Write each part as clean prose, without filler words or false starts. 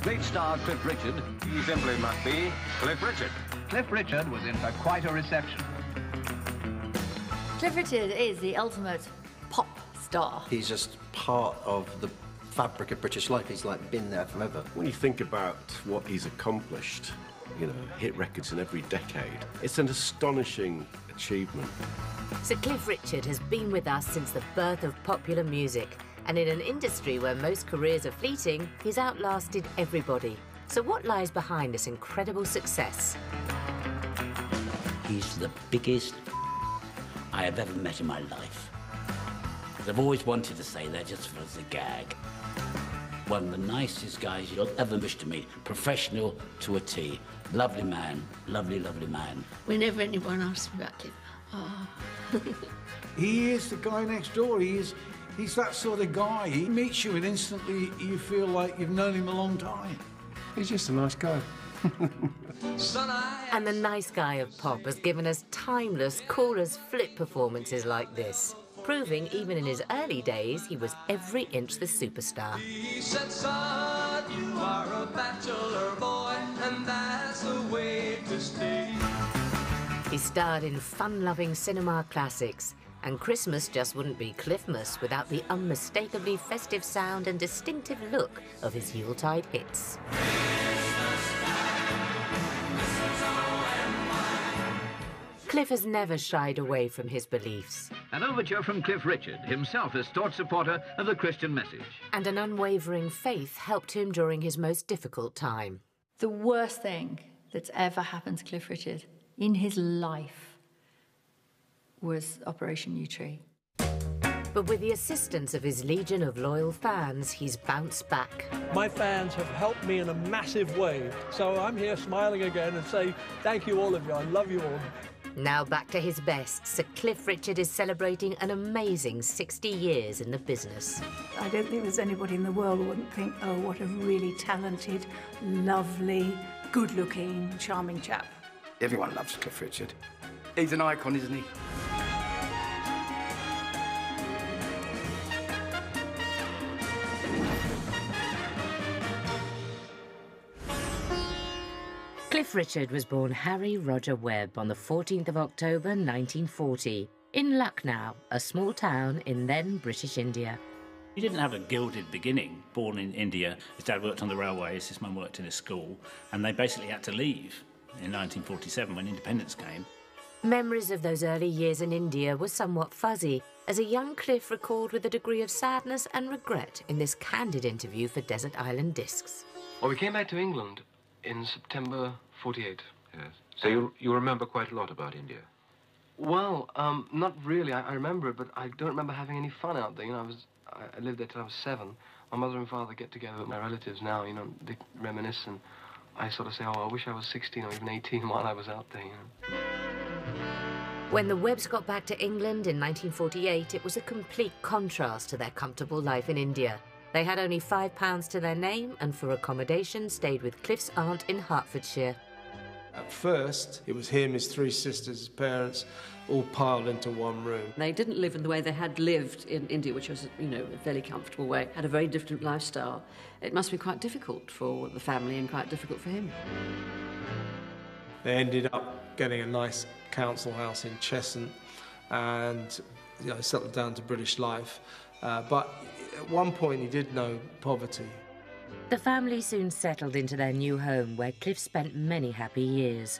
Great star Cliff Richard. He simply must be Cliff Richard. Cliff Richard was in for quite a reception. Cliff Richard is the ultimate pop star. He's just part of the fabric of British life. He's like been there forever. When you think about what he's accomplished, you know, hit records in every decade, it's an astonishing achievement. Sir Cliff Richard has been with us since the birth of popular music, and in an industry where most careers are fleeting, he's outlasted everybody. So what lies behind this incredible success? He's the biggest I have ever met in my life. I've always wanted to say that just as a gag. One of the nicest guys you'll ever wish to meet. Professional to a T. Lovely man, lovely, lovely man. Whenever anyone asks me about Cliff, oh. He is the guy next door. He's that sort of guy. He meets you and instantly you feel like you've known him a long time. He's just a nice guy. And the nice guy of pop has given us timeless, cool as flip performances like this, proving even in his early days he was every inch the superstar. He said, son, you are a bachelor boy, and that's the way to stay. He starred in fun-loving cinema classics, and Christmas just wouldn't be Cliffmas without the unmistakably festive sound and distinctive look of his Yuletide hits. Cliff has never shied away from his beliefs. An overture from Cliff Richard, himself a staunch supporter of the Christian message. And an unwavering faith helped him during his most difficult time. The worst thing that's ever happened to Cliff Richard in his life was Operation U Tree. But with the assistance of his legion of loyal fans, he's bounced back. My fans have helped me in a massive way, so I'm here smiling again and say thank you all of you, I love you all. Now back to his best, Sir Cliff Richard is celebrating an amazing 60 years in the business. I don't think there's anybody in the world who wouldn't think, oh, what a really talented, lovely, good-looking, charming chap. Everyone loves Cliff Richard. He's an icon, isn't he? Cliff Richard was born Harry Roger Webb on the 14th of October 1940 in Lucknow, a small town in then British India. He didn't have a gilded beginning. Born in India, his dad worked on the railways, his mum worked in a school, and they basically had to leave in 1947 when independence came. Memories of those early years in India were somewhat fuzzy, as a young Cliff recalled with a degree of sadness and regret in this candid interview for Desert Island Discs. Well, we came back to England in September 48. Yes. So you remember quite a lot about India? Well, not really. I remember it, but I don't remember having any fun out there. You know, I lived there till I was 7. My mother and father get together with my relatives now, you know, they reminisce, and I sort of say, oh, I wish I was 16 or even 18 while I was out there, you know. When the Webbs got back to England in 1948, it was a complete contrast to their comfortable life in India. They had only £5 to their name, and for accommodation stayed with Cliff's aunt in Hertfordshire. At first, it was him, his 3 sisters, his parents, all piled into one room. They didn't live in the way they had lived in India, which was, you know, a fairly comfortable way, had a very different lifestyle. It must be quite difficult for the family and quite difficult for him. They ended up getting a nice council house in Cheshunt and, you know, settled down to British life. But at one point, he did know poverty. The family soon settled into their new home, where Cliff spent many happy years.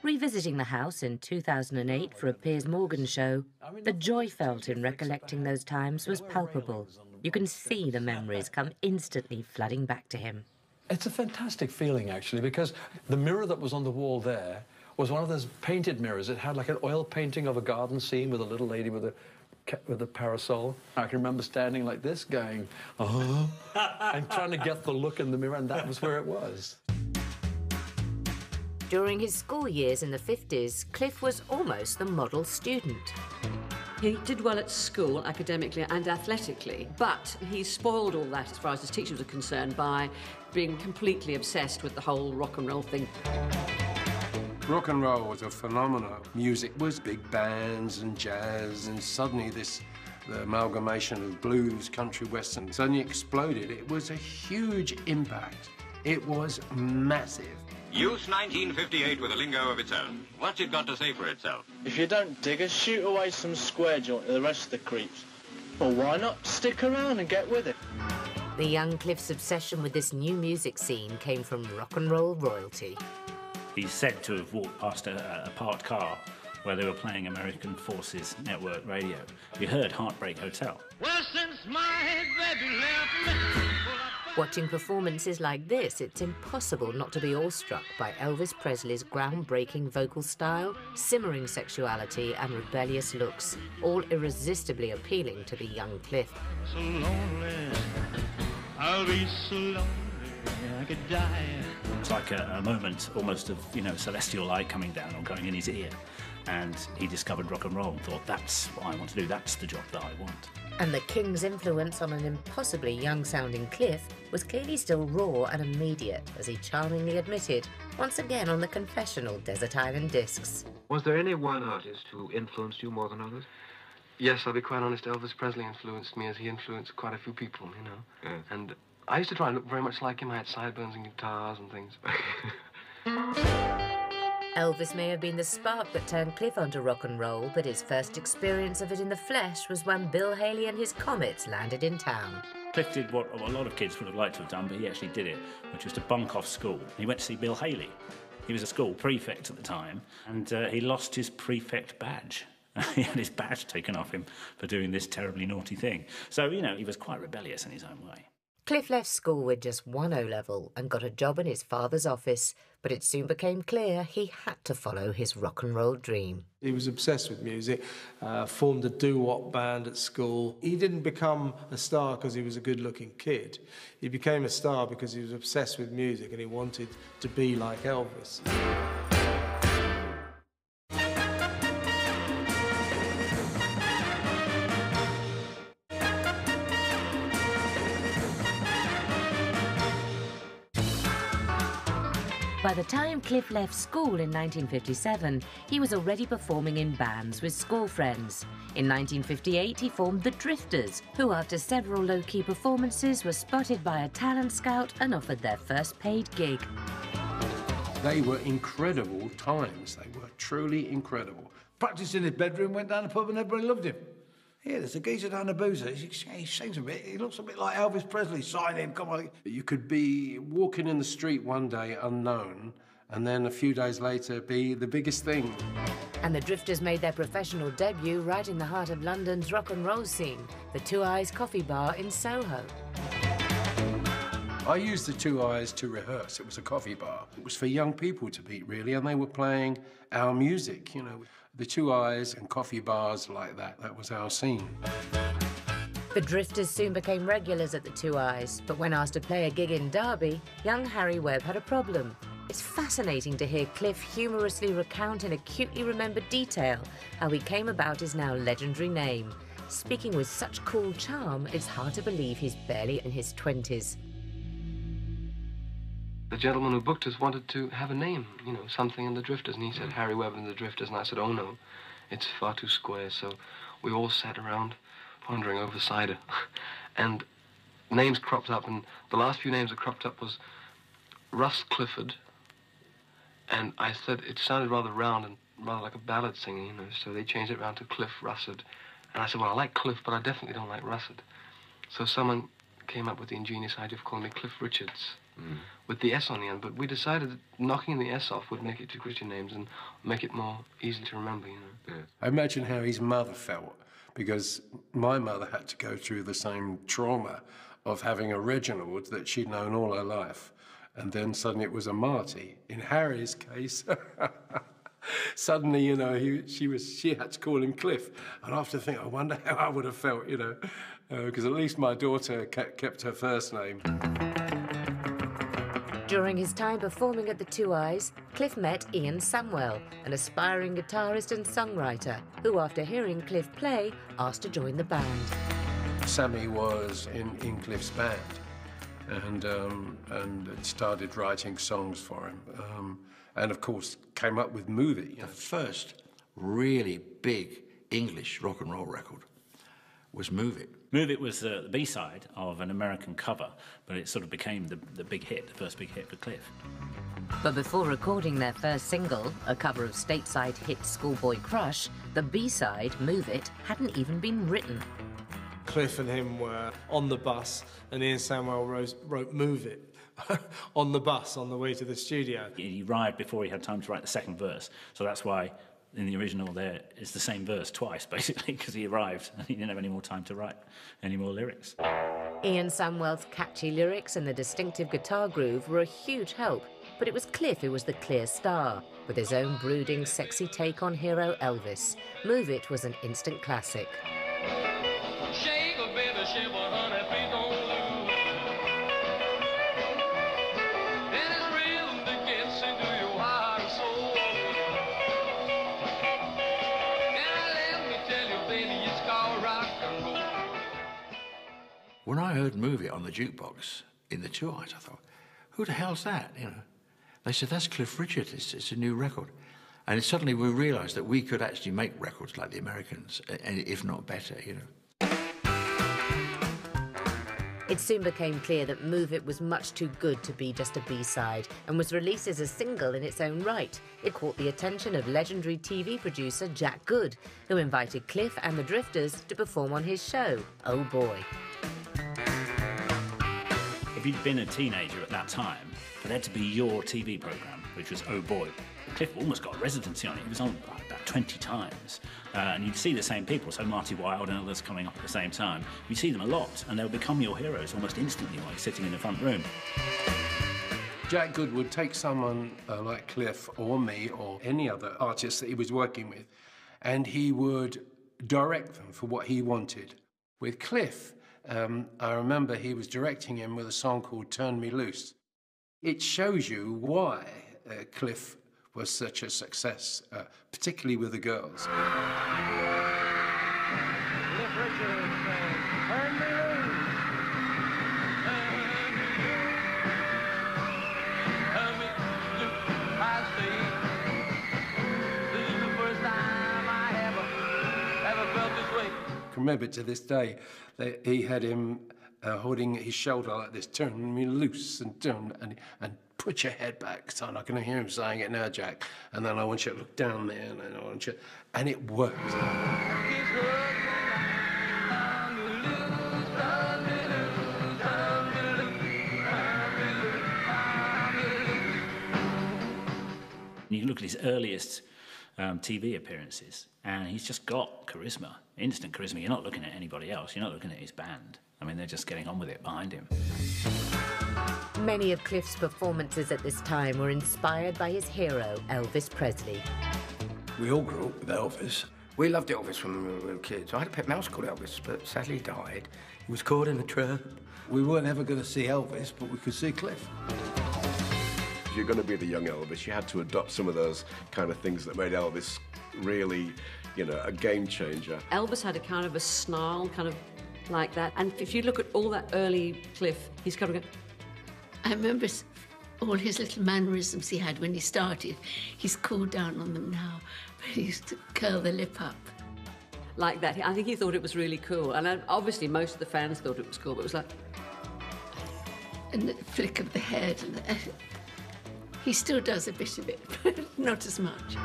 Revisiting the house in 2008 for a Piers Morgan show, the joy felt in recollecting those times was palpable. You can see the memories come instantly flooding back to him. It's a fantastic feeling, actually, because the mirror that was on the wall there was one of those painted mirrors. It had like an oil painting of a garden scene with a little lady with a parasol. I can remember standing like this, going, oh, and trying to get the look in the mirror, and that was where it was. During his school years in the 50s, Cliff was almost the model student. He did well at school, academically and athletically, but he spoiled all that as far as his teachers were concerned by being completely obsessed with the whole rock and roll thing. Rock and roll was a phenomenon. Music was big bands and jazz, and suddenly the amalgamation of blues, country, western, suddenly exploded. It was a huge impact It was massive. Use 1958 with a lingo of its own. What's it got to say for itself? If you don't dig us, shoot away some square joint to the rest of the creeps. Well, why not stick around and get with it? The young Cliff's obsession with this new music scene came from rock and roll royalty. He's said to have walked past a parked car where they were playing American Forces Network radio. You heard Heartbreak Hotel. Well, since my baby left me. Watching performances like this, it's impossible not to be awestruck by Elvis Presley's groundbreaking vocal style, simmering sexuality and rebellious looks, all irresistibly appealing to the young Cliff. So lonely, I'll be so lonely, I could die. It's like a moment almost of, you know, celestial light coming down or going in his ear. And he discovered rock and roll and thought, that's what I want to do, that's the job that I want. And the King's influence on an impossibly young-sounding Cliff was clearly still raw and immediate, as he charmingly admitted, once again on the confessional Desert Island Discs. Was there any one artist who influenced you more than others? Yes, I'll be quite honest, Elvis Presley influenced me as he influenced quite a few people, you know. Yes. And I used to try and look very much like him. I had sideburns and guitars and things. Elvis may have been the spark that turned Cliff onto rock and roll, but his first experience of it in the flesh was when Bill Haley and his Comets landed in town. Cliff did what a lot of kids would have liked to have done, but he actually did it, which was to bunk off school. He went to see Bill Haley. He was a school prefect at the time, and he lost his prefect badge. He had his badge taken off him for doing this terribly naughty thing. So, you know, he was quite rebellious in his own way. Cliff left school with just one O-level and got a job in his father's office, but it soon became clear he had to follow his rock and roll dream. He was obsessed with music, formed a doo-wop band at school. He didn't become a star because he was a good-looking kid. He became a star because he was obsessed with music and he wanted to be like Elvis. By the time Cliff left school in 1957, he was already performing in bands with school friends. In 1958, he formed the Drifters, who after several low-key performances were spotted by a talent scout and offered their first paid gig. They were incredible times. They were truly incredible. Practiced in his bedroom, went down the pub and everybody loved him. Yeah, there's a geezer down the boozer. He sings a bit. He looks a bit like Elvis Presley. Sign him, come on. You could be walking in the street one day unknown, and then a few days later be the biggest thing. And the Drifters made their professional debut right in the heart of London's rock and roll scene, the Two Eyes Coffee Bar in Soho. I used the Two Eyes to rehearse. It was a coffee bar. It was for young people to meet, really, and they were playing our music, you know. The Two Eyes and coffee bars like that, that was our scene. The Drifters soon became regulars at the Two Eyes, but when asked to play a gig in Derby, young Harry Webb had a problem. It's fascinating to hear Cliff humorously recount in acutely remembered detail how he came about his now legendary name. Speaking with such cool charm, it's hard to believe he's barely in his 20s. The gentleman who booked us wanted to have a name, you know, something in the Drifters, and he said Harry Webb and the Drifters, and I said, oh no, it's far too square. So we all sat around pondering over cider, and names cropped up, and the last few names that cropped up was Russ Clifford, and I said it sounded rather round and rather like a ballad singer, you know, so they changed it around to Cliff Russard, and I said, well, I like Cliff, but I definitely don't like Russard. So someone came up with the ingenious idea of calling me Cliff Richards. With the S on the end, but we decided that knocking the S off would make it two Christian names and make it more easy to remember, you know. I imagine how his mother felt, because my mother had to go through the same trauma of having a Reginald that she'd known all her life, and then suddenly it was a Marty. In Harry's case, suddenly, you know, she had to call him Cliff, and I have to think, I wonder how I would have felt, you know, because at least my daughter kept her first name. During his time performing at the Two Eyes, Cliff met Ian Samwell, an aspiring guitarist and songwriter, who, after hearing Cliff play, asked to join the band. Sammy was in Cliff's band, and started writing songs for him, and of course came up with Movie. The first really big English rock and roll record was Move It. Move It was the B-side of an American cover, but it sort of became the big hit, the first big hit for Cliff. But before recording their first single, a cover of stateside hit Schoolboy Crush, the B-side, Move It, hadn't even been written. Cliff and him were on the bus, and Ian Samwell wrote Move It on the bus on the way to the studio. He arrived before he had time to write the second verse, so that's why in the original there is the same verse twice, basically, because he arrived and he didn't have any more time to write any more lyrics. Ian Samwell's catchy lyrics and the distinctive guitar groove were a huge help, but it was Cliff who was the clear star, with his own brooding, sexy take on hero Elvis. Move It was an instant classic. Shake a baby, shake a honey, please don't lose. And it's rhythm that gets into your heart and soul. And let me tell you, baby, it's called rock and roll. When I heard Move It on the jukebox in the tours, I thought, who the hell's that, you know? They said, that's Cliff Richard, it's a new record. And suddenly we realised that we could actually make records like the Americans, if not better, you know. It soon became clear that Move It was much too good to be just a B-side and was released as a single in its own right. It caught the attention of legendary TV producer Jack Good, who invited Cliff and the Drifters to perform on his show, Oh Boy. If you'd been a teenager at that time, for there to be your TV programme, which was Oh Boy, Cliff almost got a residency on it. He was on about 20 times. And you'd see the same people, so Marty Wilde and others coming up at the same time. You'd see them a lot, and they'll become your heroes almost instantly while you're sitting in the front room. Jack Good would take someone like Cliff or me or any other artist that he was working with, and he would direct them for what he wanted. With Cliff, I remember he was directing him with a song called Turn Me Loose. It shows you why Cliff was such a success, particularly with the girls. Cliff Richard saying, turn me loose. Turn me loose, I say. This is the first time I ever felt this way. I can remember to this day that he had him holding his shoulder like this, turn me loose and put your head back, son. I can hear him saying it now, Jack. And then I want you to look down there, and I want you, and it worked. You can look at his earliest TV appearances, and he's just got charisma, instant charisma. You're not looking at anybody else. You're not looking at his band. I mean, they're just getting on with it behind him. Many of Cliff's performances at this time were inspired by his hero, Elvis Presley. We all grew up with Elvis. We loved Elvis when we were kids. I had a pet mouse called Elvis, but sadly he died. He was caught in a trap. We weren't ever going to see Elvis, but we could see Cliff. If you're going to be the young Elvis, you had to adopt some of those kind of things that made Elvis really, you know, a game changer. Elvis had a kind of a snarl, kind of like that. And if you look at all that early Cliff, he's kind of going... I remember all his little mannerisms he had when he started. He's cooled down on them now, but he used to curl the lip up. Like that. I think he thought it was really cool. And obviously most of the fans thought it was cool, but it was like... And the flick of the head. And he still does a bit of it, but not as much.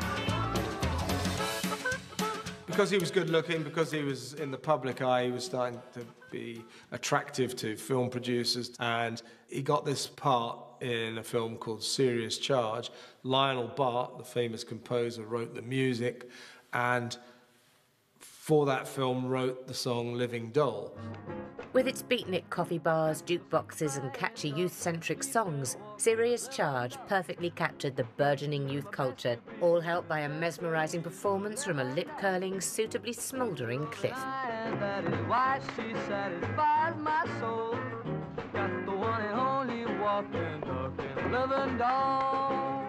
Because he was good looking, because he was in the public eye, he was starting to be attractive to film producers, and he got this part in a film called Serious Charge. Lionel Bart, the famous composer, wrote the music, and for that film wrote the song Living Doll. With its beatnik coffee bars, jukeboxes and catchy youth-centric songs, Serious Charge perfectly captured the burgeoning youth culture, all helped by a mesmerising performance from a lip-curling, suitably smouldering Cliff. And that is why she satisfies my soul. Got the one and only walking, talking, living doll.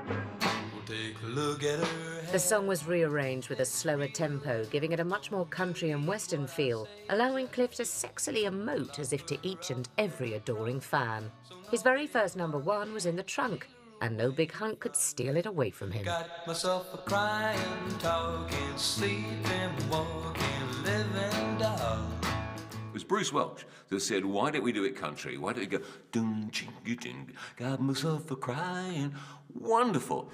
Take a look at her. The song was rearranged with a slower tempo, giving it a much more country and western feel, allowing Cliff to sexily emote as if to each and every adoring fan. His very first #1 was In the Trunk, and no big hunk could steal it away from him. Got myself a crying, talking, sleeping, walking, living doll. It was Bruce Welch that said, why don't we do it country? Why don't we go, dun, ching, ding, got myself a crying. Wonderful.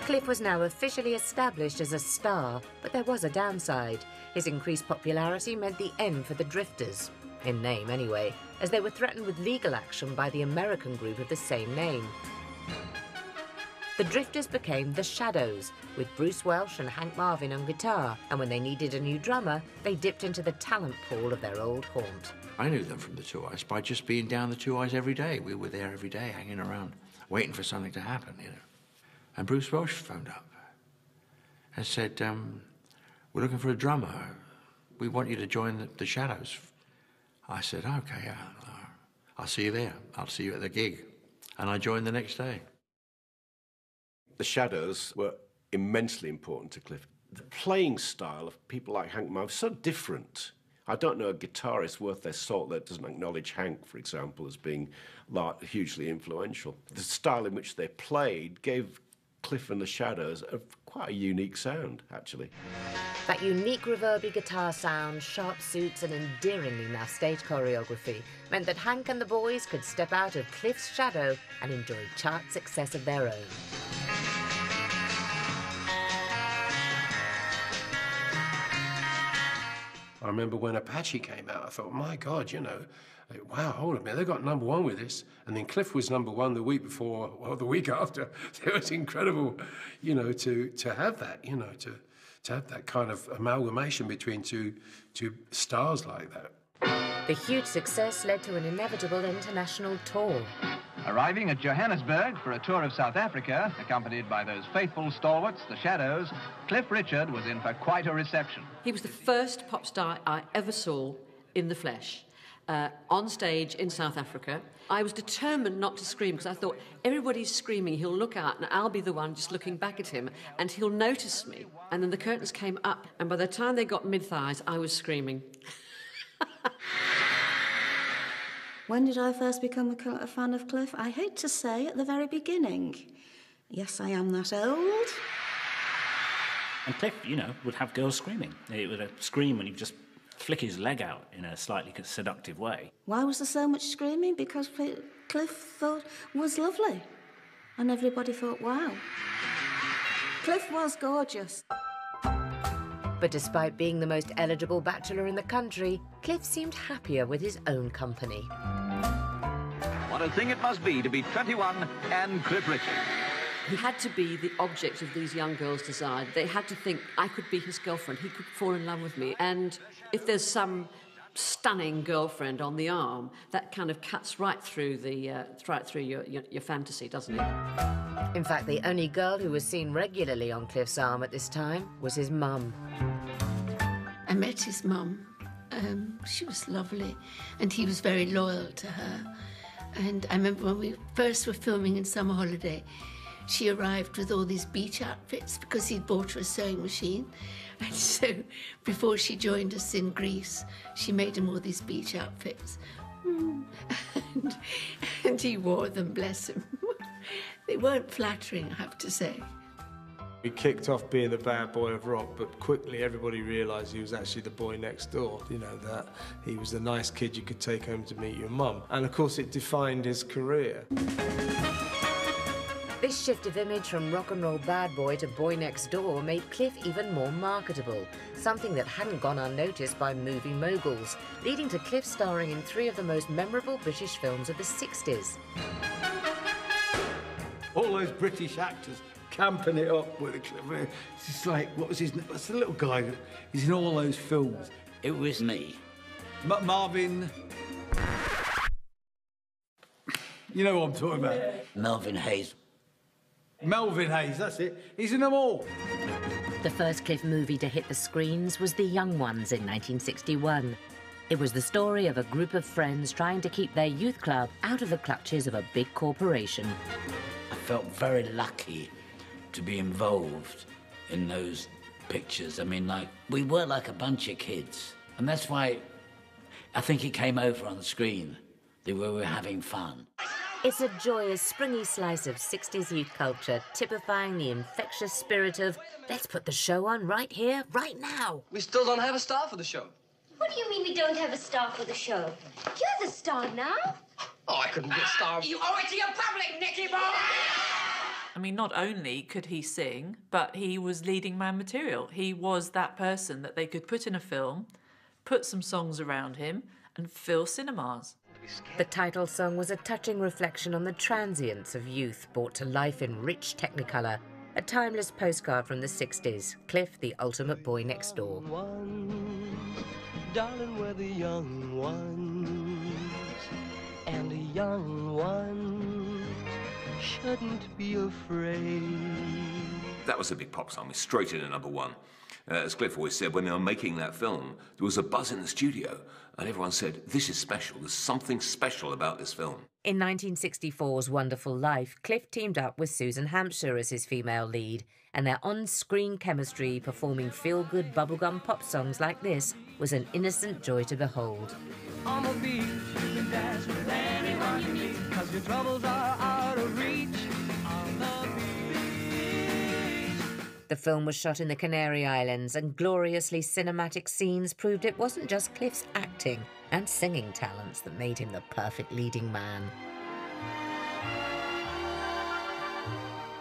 Cliff was now officially established as a star, but there was a downside. His increased popularity meant the end for the Drifters, in name anyway, as they were threatened with legal action by the American group of the same name. The Drifters became the Shadows, with Bruce Welch and Hank Marvin on guitar, and when they needed a new drummer, they dipped into the talent pool of their old haunt. I knew them from the Two Eyes by just being down the Two Eyes every day. We were there every day, hanging around, waiting for something to happen, you know. And Bruce Welch phoned up and said, we're looking for a drummer. We want you to join the Shadows. I said, OK, I'll see you there. I'll see you at the gig. And I joined the next day. The Shadows were immensely important to Cliff. The playing style of people like Hank Marvin was so different. I don't know a guitarist worth their salt that doesn't acknowledge Hank, for example, as being hugely influential. The style in which they played gave Cliff and the Shadows quite a unique sound, actually. That unique reverby guitar sound, sharp suits and endearingly now stage choreography meant that Hank and the boys could step out of Cliff's shadow and enjoy chart success of their own. I remember when Apache came out, I thought, my God, you know, wow, hold on a minute, they got #1 with this. And then Cliff was #1 the week before, or the week after. It was incredible, you know, to have that, you know, to have that kind of amalgamation between two stars like that. The huge success led to an inevitable international tour. Arriving at Johannesburg for a tour of South Africa, accompanied by those faithful stalwarts, the Shadows, Cliff Richard was in for quite a reception. He was the first pop star I ever saw in the flesh, on stage in South Africa. I was determined not to scream because I thought, everybody's screaming, he'll look out and I'll be the one just looking back at him and he'll notice me. And then the curtains came up and by the time they got mid-thighs, I was screaming. When did I first become a fan of Cliff? I hate to say, at the very beginning. Yes, I am that old. And Cliff, you know, would have girls screaming. He would scream and he'd just flick his leg out in a slightly seductive way. Why was there so much screaming? Because Cliff thought was lovely. And everybody thought, wow. Cliff was gorgeous. But despite being the most eligible bachelor in the country, Cliff seemed happier with his own company. What a thing it must be to be 21 and Cliff Richard. He had to be the object of these young girls' desire. They had to think, I could be his girlfriend, he could fall in love with me. And if there's some stunning girlfriend on the arm, that kind of cuts right through your fantasy, doesn't it? In fact, the only girl who was seen regularly on Cliff's arm at this time was his mum. I met his mum. She was lovely, and he was very loyal to her. And I remember when we first were filming in Summer Holiday, she arrived with all these beach outfits because he'd bought her a sewing machine. And so before she joined us in Greece, she made him all these beach outfits. And he wore them, bless him. They weren't flattering, I have to say. He kicked off being the bad boy of rock, but quickly everybody realised he was actually the boy next door. You know, that he was the nice kid you could take home to meet your mum. And of course it defined his career. This shift of image from rock and roll bad boy to boy next door made Cliff even more marketable, something that hadn't gone unnoticed by movie moguls, leading to Cliff starring in 3 of the most memorable British films of the 60s. All those British actors camping it up with Cliff. It's just like, what's the little guy? He's in all those films. It was me. Marvin. You know what I'm talking about? Melvin Hayes. Melvin Hayes, that's it. He's in them all. The first Cliff movie to hit the screens was The Young Ones in 1961. It was the story of a group of friends trying to keep their youth club out of the clutches of a big corporation. I felt very lucky to be involved in those pictures. I mean, like, we were like a bunch of kids. And that's why I think it came over on the screen, that we were having fun. It's a joyous, springy slice of 60s youth culture, typifying the infectious spirit of, let's put the show on right here, right now. We still don't have a star for the show. What do you mean we don't have a star for the show? You're the star now. Oh, I couldn't be a star. You owe it to your public, Nicky boy! I mean, not only could he sing, but he was leading man material. He was that person that they could put in a film, put some songs around him, and fill cinemas. The title song was a touching reflection on the transience of youth brought to life in rich technicolor, a timeless postcard from the 60s, Cliff, the ultimate boy next door. Darling, we're the young ones, and the young ones shouldn't be afraid. That was a big pop song, straight into #1. As Cliff always said, when they were making that film, there was a buzz in the studio, and everyone said, this is special, there's something special about this film. In 1964's Wonderful Life, Cliff teamed up with Susan Hampshire as his female lead, and their on-screen chemistry performing feel-good bubblegum pop songs like this was an innocent joy to behold. On the beach, you can dance with anyone you meet, 'cause your troubles are out of reach. On the beach. The film was shot in the Canary Islands, and gloriously cinematic scenes proved it wasn't just Cliff's acting and singing talents that made him the perfect leading man.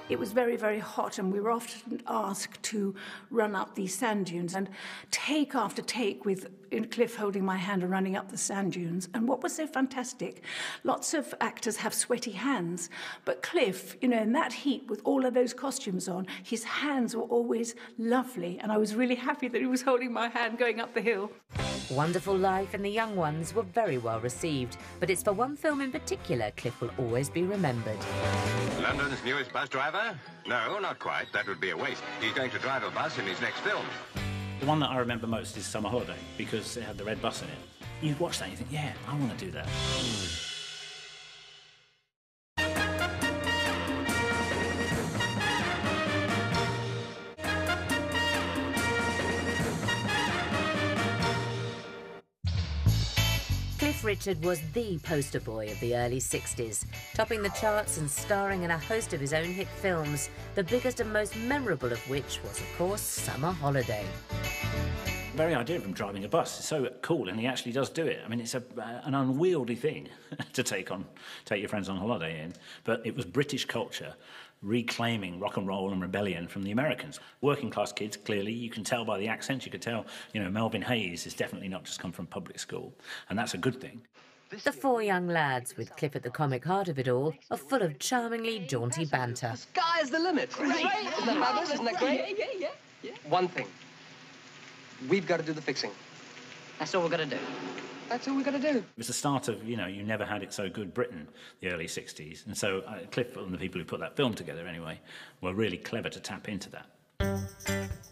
It was very, very hot, and we were often asked to run up these sand dunes, and take after take with Cliff holding my hand and running up the sand dunes. And what was so fantastic, lots of actors have sweaty hands, but Cliff, you know, in that heat with all of those costumes on, his hands were always lovely, and I was really happy that he was holding my hand going up the hill. Wonderful Life and The Young Ones were very well received, but it's for one film in particular Cliff will always be remembered. London's newest bus driver? No, not quite. That would be a waste. He's going to drive a bus in his next film. The one that I remember most is Summer Holiday, because it had the red bus in it. You'd watch that and you think, yeah, I want to do that. Cliff Richard was the poster boy of the early 60s, topping the charts and starring in a host of his own hit films, the biggest and most memorable of which was, of course, Summer Holiday. The very idea of him driving a bus is so cool, and he actually does do it. I mean, it's an unwieldy thing to take your friends on holiday in, but it was British culture reclaiming rock and roll and rebellion from the Americans. Working class kids, clearly, you can tell by the accents, you could tell, you know, Melvin Hayes has definitely not just come from public school, and that's a good thing. The four young lads, with Cliff at the comic heart of it all, are full of charmingly jaunty banter. Sky's the limit. Great. Isn't that fabulous? Isn't that great? Yeah. One thing. We've got to do the fixing. That's all we've got to do. That's all we've got to do. It was the start of, you know, You Never Had It So Good Britain, the early 60s. And so Cliff and the people who put that film together anyway were really clever to tap into that.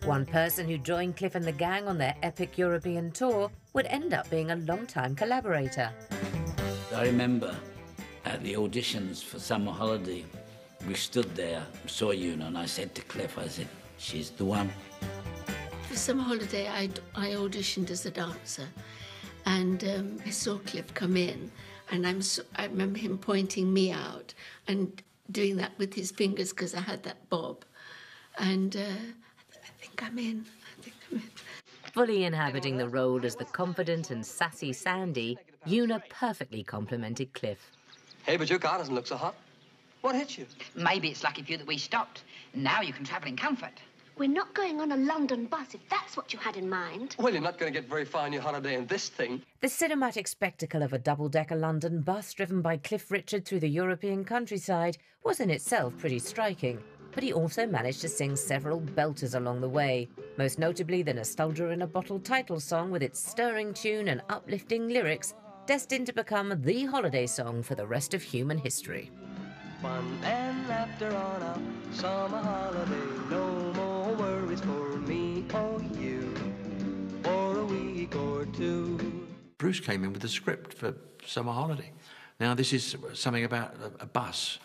One person who joined Cliff and the gang on their epic European tour would end up being a long-time collaborator. I remember at the auditions for Summer Holiday, we stood there, saw Una, and I said to Cliff, I said, she's the one. For Summer Holiday, I auditioned as a dancer, and I saw Cliff come in, and I remember him pointing me out and doing that with his fingers because I had that bob, and I think I'm in. Fully inhabiting the role as the confident and sassy Sandy, Una perfectly complimented Cliff. Hey, but your car doesn't look so hot. What hit you? Maybe it's lucky for you that we stopped. Now you can travel in comfort. We're not going on a London bus, if that's what you had in mind. Well, you're not going to get very far on your holiday in this thing. The cinematic spectacle of a double-decker London bus driven by Cliff Richard through the European countryside was in itself pretty striking. But he also managed to sing several belters along the way, most notably the Nostalgia in a Bottle title song with its stirring tune and uplifting lyrics, destined to become the holiday song for the rest of human history. Fun and laughter on a summer holiday. No more worries for me or you for a week or two. Bruce came in with a script for Summer Holiday. Now, this is something about a bus.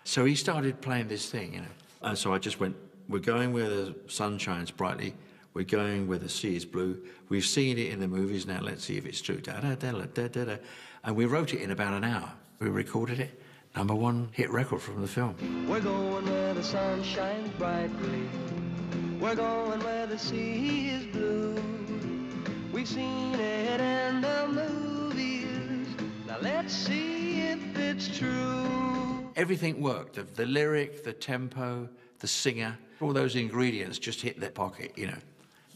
So he started playing this thing, you know. And so I just went, we're going where the sun shines brightly. We're going where the sea is blue. We've seen it in the movies, now let's see if it's true. Da-da-da-da-da-da. And we wrote it in about an hour. We recorded it. #1 hit record from the film. We're going where the sun shines brightly. We're going where the sea is blue. We've seen it in the movies. Now let's see if it's true. Everything worked. The lyric, the tempo, the singer, all those ingredients just hit their pocket, you know.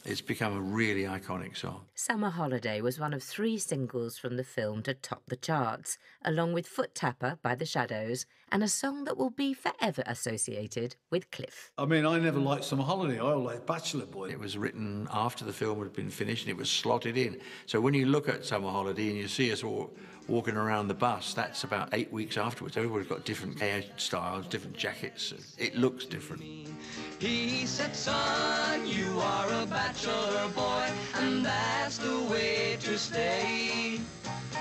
It's become a really iconic song. Summer Holiday was one of 3 singles from the film to top the charts, along with Foot Tapper by The Shadows, and a song that will be forever associated with Cliff. I mean, I never liked Summer Holiday. I always Bachelor Boy. It was written after the film had been finished and it was slotted in. So when you look at Summer Holiday and you see us all walking around the bus, that's about 8 weeks afterwards. Everybody's got different hairstyles, different jackets. It looks different. He said, son, you are a bachelor boy, and that's the way to stay.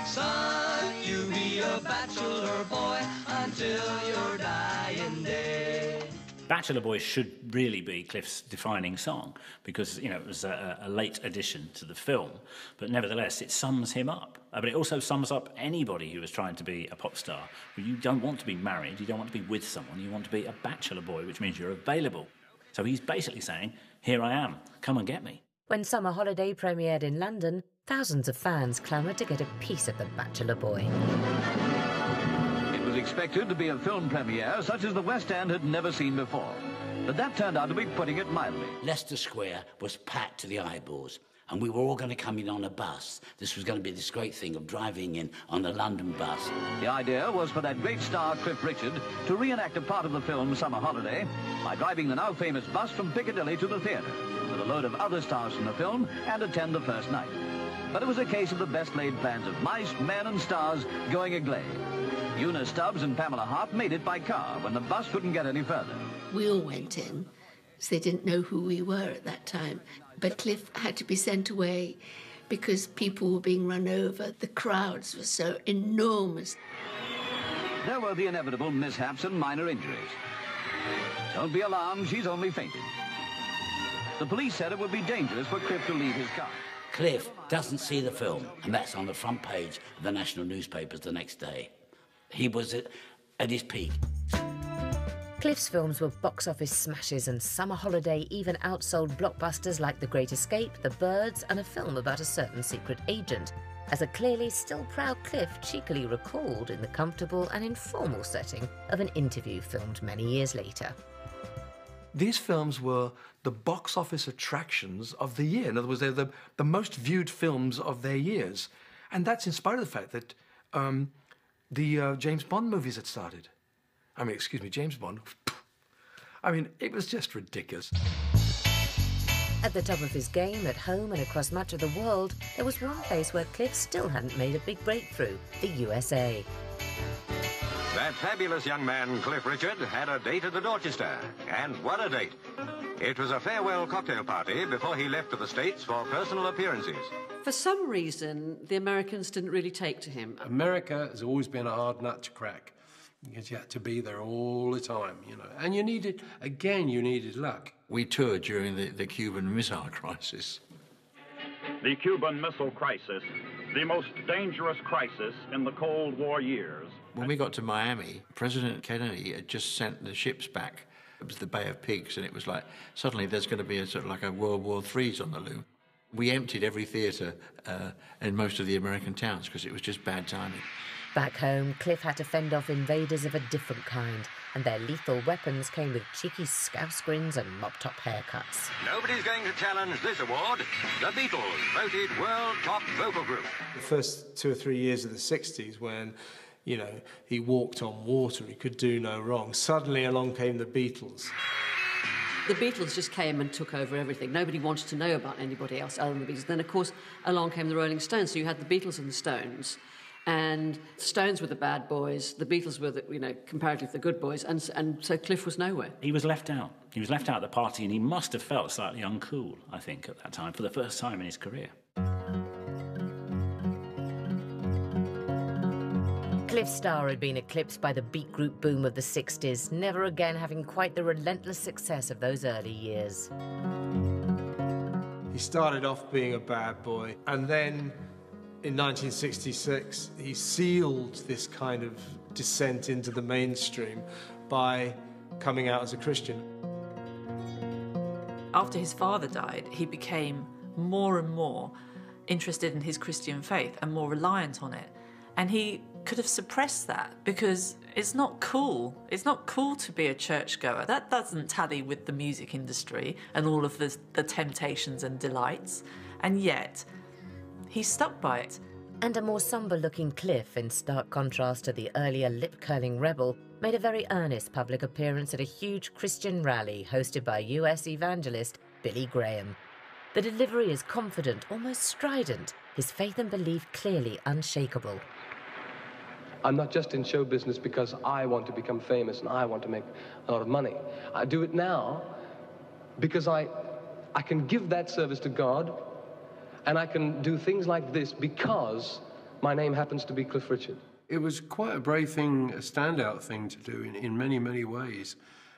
Son, you be a bachelor boy until your dying day. Bachelor Boy should really be Cliff's defining song because, you know, it was a late addition to the film, but nevertheless, it sums him up. But it also sums up anybody who is trying to be a pop star. You don't want to be married, you don't want to be with someone, you want to be a bachelor boy, which means you're available. So he's basically saying, here I am, come and get me. When Summer Holiday premiered in London, thousands of fans clamoured to get a piece of the Bachelor Boy. It was expected to be a film premiere such as the West End had never seen before. But that turned out to be putting it mildly. Leicester Square was packed to the eyeballs, and we were all going to come in on a bus. This was going to be this great thing of driving in on a London bus. The idea was for that great star, Cliff Richard, to reenact a part of the film Summer Holiday by driving the now famous bus from Piccadilly to the theatre with a load of other stars from the film and attend the first night. But it was a case of the best-laid plans of mice, men and stars going agley. Una Stubbs and Pamela Hart made it by car when the bus couldn't get any further. We all went in, so they didn't know who we were at that time. But Cliff had to be sent away because people were being run over. The crowds were so enormous. There were the inevitable mishaps and minor injuries. Don't be alarmed, she's only fainted. The police said it would be dangerous for Cliff to leave his car. Cliff doesn't see the film, and that's on the front page of the national newspapers the next day. He was at his peak. Cliff's films were box office smashes, and Summer Holiday even outsold blockbusters like The Great Escape, The Birds, and a film about a certain secret agent, as a clearly still proud Cliff cheekily recalled in the comfortable and informal setting of an interview filmed many years later. These films were the box office attractions of the year. In other words, they're the most viewed films of their years. And that's in spite of the fact that the James Bond movies had started. I mean, excuse me, James Bond. I mean, it was just ridiculous. At the top of his game, at home and across much of the world, there was one place where Cliff still hadn't made a big breakthrough, the USA. That fabulous young man, Cliff Richard, had a date at the Dorchester. And what a date. It was a farewell cocktail party before he left for the States for personal appearances. For some reason, the Americans didn't really take to him. America has always been a hard nut to crack because you had to be there all the time, you know. And you needed luck. We toured during the Cuban Missile Crisis. The Cuban Missile Crisis, the most dangerous crisis in the Cold War years. When we got to Miami, President Kennedy had just sent the ships back. It was the Bay of Pigs, and it was like, suddenly there's going to be a sort of like a World War III's on the loom. We emptied every theatre in most of the American towns because it was just bad timing. Back home, Cliff had to fend off invaders of a different kind, and their lethal weapons came with cheeky scouse grins and mop-top haircuts. Nobody's going to challenge this award. The Beatles, voted World Top Vocal Group. The first 2 or 3 years of the 60s when, you know, he walked on water, he could do no wrong. Suddenly along came the Beatles. The Beatles just came and took over everything. Nobody wanted to know about anybody else other than the Beatles. Then, of course, along came the Rolling Stones. So you had the Beatles and the Stones. And the Stones were the bad boys, the Beatles were, comparatively the good boys, and so Cliff was nowhere. He was left out. He was left out at the party, and he must have felt slightly uncool, I think, at that time, for the first time in his career. Cliff's star had been eclipsed by the beat group boom of the 60s, never again having quite the relentless success of those early years. He started off being a bad boy, and then in 1966, he sealed this kind of descent into the mainstream by coming out as a Christian. After his father died, he became more and more interested in his Christian faith and more reliant on it. And he could have suppressed that because it's not cool. It's not cool to be a churchgoer. That doesn't tally with the music industry and all of the temptations and delights. And yet, he stuck by it. And a more sombre-looking Cliff, in stark contrast to the earlier lip-curling rebel, made a very earnest public appearance at a huge Christian rally hosted by US evangelist Billy Graham. The delivery is confident, almost strident, his faith and belief clearly unshakable. I'm not just in show business because I want to become famous and I want to make a lot of money. I do it now because I can give that service to God, and I can do things like this because my name happens to be Cliff Richard. It was quite a brave thing, a standout thing to do in many, many ways.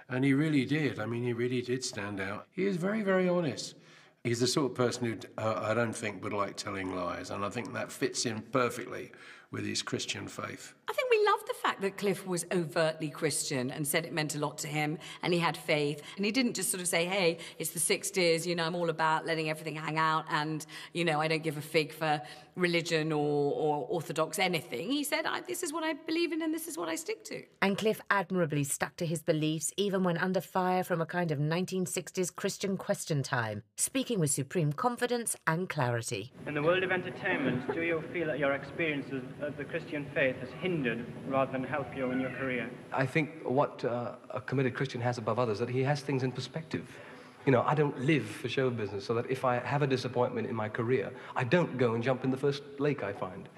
And he really did. I mean, he really did stand out. He is very, very honest. He's the sort of person who I don't think would like telling lies, and I think that fits in perfectly with his Christian faith. I think we love the fact that Cliff was overtly Christian and said it meant a lot to him, and he had faith, and he didn't just sort of say, hey, it's the 60s, you know, I'm all about letting everything hang out, and, you know, I don't give a fig for religion or orthodox anything. He said, this is what I believe in and this is what I stick to. And Cliff admirably stuck to his beliefs even when under fire from a kind of 1960s Christian question time, speaking with supreme confidence and clarity. In the world of entertainment, do you feel that your experience of the Christian faith has hindered rather than helped you in your career? I think what a committed Christian has above others, that he has things in perspective. You know, I don't live for show business, so that if I have a disappointment in my career, I don't go and jump in the first lake I find.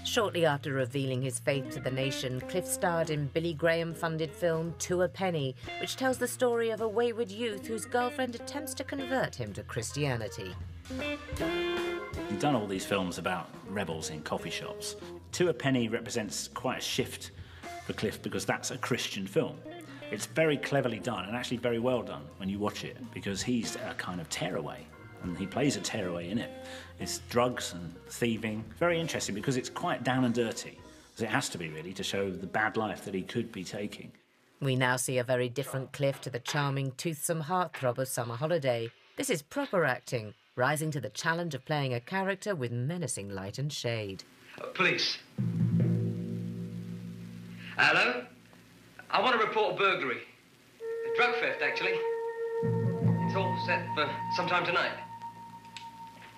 Shortly after revealing his faith to the nation, Cliff starred in Billy Graham-funded film To a Penny, which tells the story of a wayward youth whose girlfriend attempts to convert him to Christianity. He's done all these films about rebels in coffee shops. To a Penny represents quite a shift for Cliff because that's a Christian film. It's very cleverly done and actually very well done when you watch it because he's a kind of tearaway and he plays a tearaway in it. It's drugs and thieving. Very interesting because it's quite down and dirty, as it has to be really to show the bad life that he could be taking. We now see a very different Cliff to the charming, toothsome heartthrob of Summer Holiday. This is proper acting, rising to the challenge of playing a character with menacing light and shade. Police. Hello? I want to report a burglary. A drug theft, actually. It's all set for sometime tonight.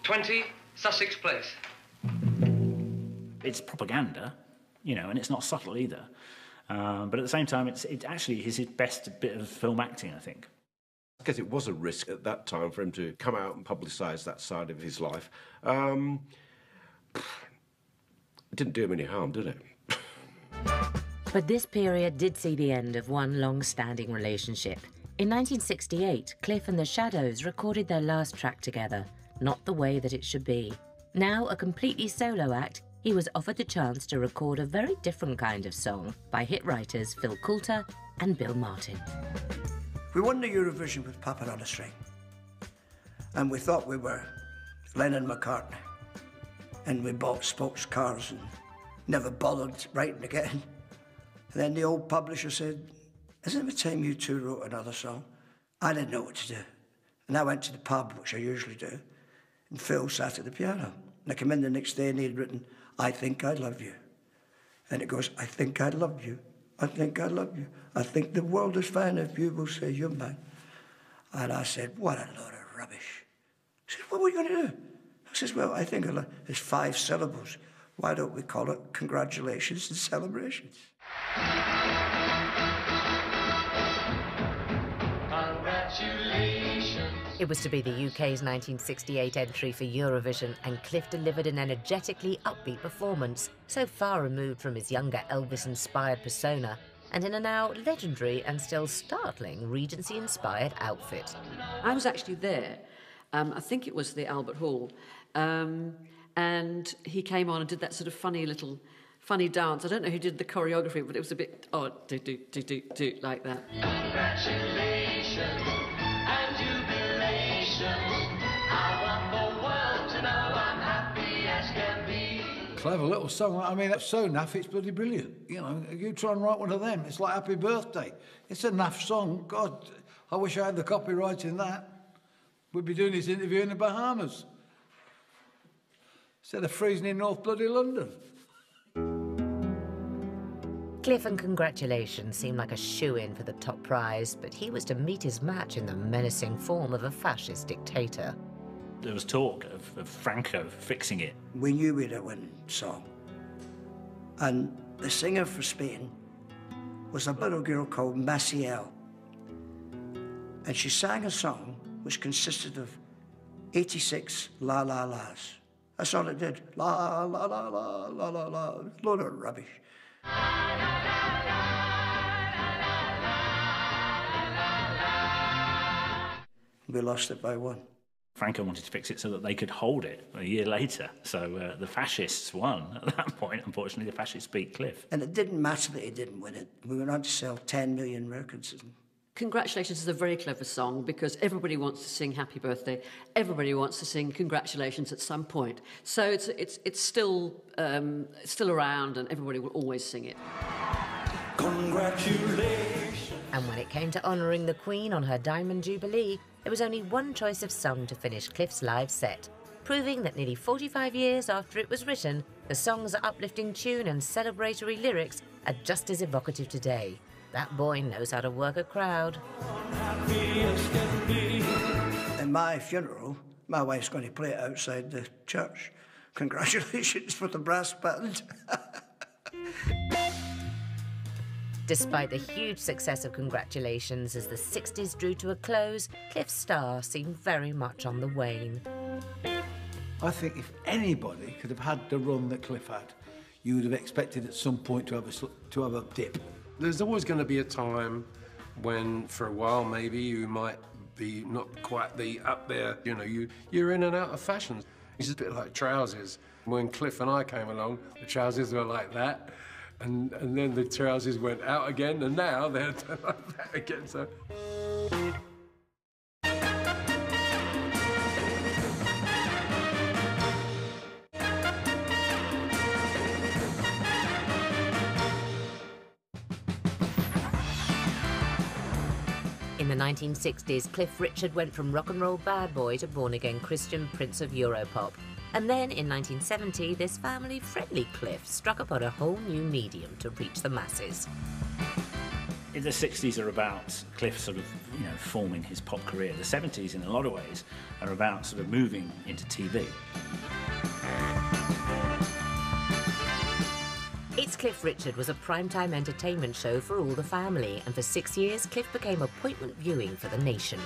20 Sussex Place. It's propaganda, you know, and it's not subtle either. But at the same time, it actually is his best bit of film acting, I think. I guess it was a risk at that time for him to come out and publicise that side of his life. It didn't do him any harm, did it? But this period did see the end of one long-standing relationship. In 1968, Cliff and the Shadows recorded their last track together, Not the Way That It Should Be. Now a completely solo act, he was offered the chance to record a very different kind of song by hit writers Phil Coulter and Bill Martin. We won the Eurovision with Papa on a String, and we thought we were Lennon McCartney, and we bought sports cars and never bothered writing again. And then the old publisher said, isn't it time you two wrote another song? I didn't know what to do. And I went to the pub, which I usually do, and Phil sat at the piano. And I came in the next day and he'd written, I Think I Love You. And it goes, I think I love you. I think I love you. I think the world is fine if you will say you're mine. And I said, what a load of rubbish. He said, what were you going to do? I says, well, I think it's 5 syllables. Why don't we call it congratulations and celebrations? It was to be the UK's 1968 entry for Eurovision, and Cliff delivered an energetically upbeat performance, so far removed from his younger Elvis-inspired persona, and in a now legendary and still startling Regency-inspired outfit. I was actually there. I think it was the Albert Hall. And he came on and did that sort of funny dance. I don't know who did the choreography, but it was a bit odd, do, like that. Congratulations and jubilations. I want the world to know I'm happy as can be. Clever little song. I mean, that's so naff, it's bloody brilliant. You know, you try and write one of them, it's like Happy Birthday. It's a naff song. God, I wish I had the copyright in that. We'd be doing this interview in the Bahamas. instead of freezing in North bloody London. Cliff and Congratulations seemed like a shoo-in for the top prize, but he was to meet his match in the menacing form of a fascist dictator. There was talk of Franco fixing it. We knew we'd a win song. And the singer for Spain was a little girl called Maciel. And she sang a song which consisted of 86 la la las. That's all it did. La la la la la la la. A load of rubbish. We lost it by 1. Franco wanted to fix it so that they could hold it a year later. So the fascists won at that point. Unfortunately, the fascists beat Cliff. And it didn't matter that he didn't win it. We went on to sell 10 million records. Congratulations is a very clever song because everybody wants to sing Happy Birthday. Everybody wants to sing Congratulations at some point. So it's still around, and everybody will always sing it. Congratulations. And when it came to honouring the Queen on her Diamond Jubilee, there was only one choice of song to finish Cliff's live set, proving that nearly 45 years after it was written, the song's uplifting tune and celebratory lyrics are just as evocative today. That boy knows how to work a crowd. In my funeral, my wife's going to play it outside the church. Congratulations for the brass band. Despite the huge success of Congratulations as the 60s drew to a close, Cliff's star seemed very much on the wane. I think if anybody could have had the run that Cliff had, you would have expected at some point to have a dip. There's always going to be a time when, for a while, maybe you might be not quite up there. You know, you're in and out of fashion. It's a bit like trousers. When Cliff and I came along, the trousers were like that, and then the trousers went out again, and now they're like that again. So. In the 1960s, Cliff Richard went from rock and roll bad boy to born-again Christian prince of Europop. And then, in 1970, this family-friendly Cliff struck upon a whole new medium to reach the masses. The 60s are about Cliff sort of, forming his pop career. The 70s, in a lot of ways, are about sort of moving into TV. It's Cliff Richard was a primetime entertainment show for all the family, and for 6 years, Cliff became appointment viewing for the nation.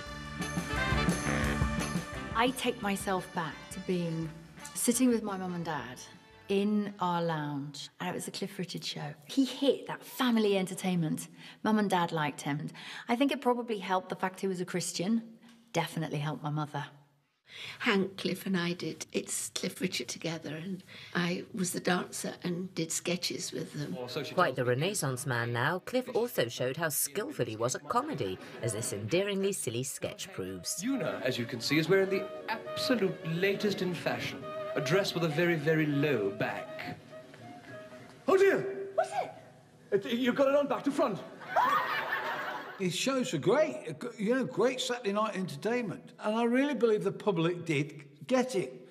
I take myself back to being sitting with my mum and dad in our lounge, and it was the Cliff Richard show. He hit that family entertainment. Mum and dad liked him. I think it probably helped the fact he was a Christian. Definitely helped my mother. Hank, Cliff and I did It's Cliff Richard together, and I was the dancer and did sketches with them. Quite the Renaissance man now, Cliff also showed how skillful he was at comedy, as this endearingly silly sketch proves. Una, as you can see, is wearing the absolute latest in fashion. A dress with a very, very low back. Oh dear! What's it? You've got it on back to front. His shows were great, great Saturday night entertainment. And I really believe the public did get it.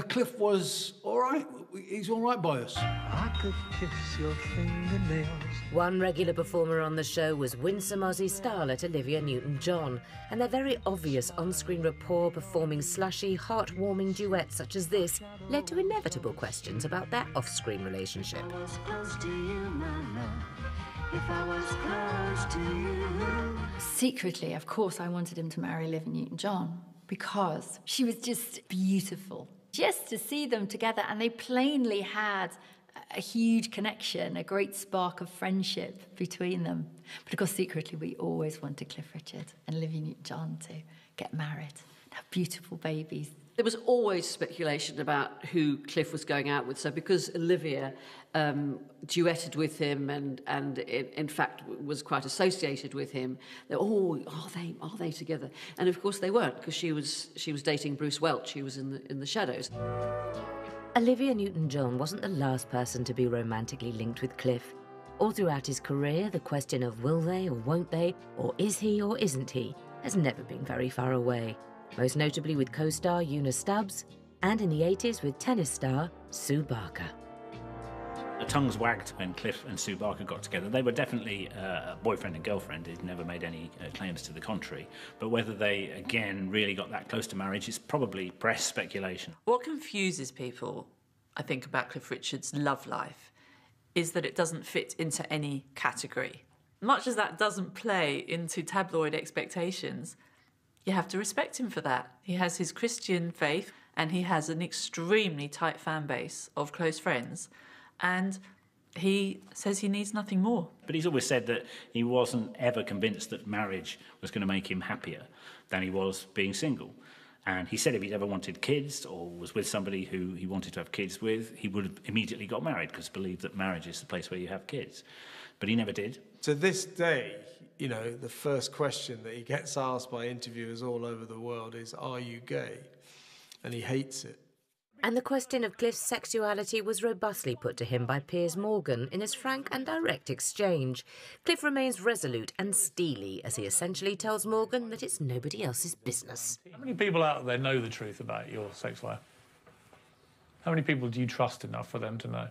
Cliff was all right. He's all right by us. I could kiss your fingernails. One regular performer on the show was winsome Aussie starlet Olivia Newton-John, and their very obvious on-screen rapport performing slushy, heart-warming duets such as this led to inevitable questions about their off-screen relationship. If I was close to you. Secretly, of course, I wanted him to marry Olivia Newton-John because she was just beautiful. Just to see them together, and they plainly had a huge connection, a great spark of friendship between them. But of course, secretly, we always wanted Cliff Richard and Olivia Newton-John to get married, have beautiful babies. There was always speculation about who Cliff was going out with. So because Olivia duetted with him and in fact was quite associated with him, are they together? And of course they weren't, because she was dating Bruce Welch. He was in the shadows. Olivia Newton-John wasn't the last person to be romantically linked with Cliff. All throughout his career, the question of will they or won't they, or is he or isn't he, has never been very far away. Most notably with co-star Una Stubbs, and in the 80s with tennis star Sue Barker. The tongues wagged when Cliff and Sue Barker got together. They were definitely boyfriend and girlfriend. They'd never made any claims to the contrary. But whether they, again, really got that close to marriage is probably press speculation. What confuses people, I think, about Cliff Richard's love life is that it doesn't fit into any category. Much as that doesn't play into tabloid expectations, you have to respect him for that. He has his Christian faith and he has an extremely tight fan base of close friends. And he says he needs nothing more. But he's always said that he wasn't ever convinced that marriage was going to make him happier than he was being single. And he said if he'd ever wanted kids or was with somebody who he wanted to have kids with, he would have immediately got married because he believed that marriage is the place where you have kids. But he never did. To this day, you know, the first question that he gets asked by interviewers all over the world is, "Are you gay?" And he hates it. And the question of Cliff's sexuality was robustly put to him by Piers Morgan in his frank and direct exchange. Cliff remains resolute and steely as he essentially tells Morgan that it's nobody else's business. How many people out there know the truth about your sex life? How many people do you trust enough for them to know?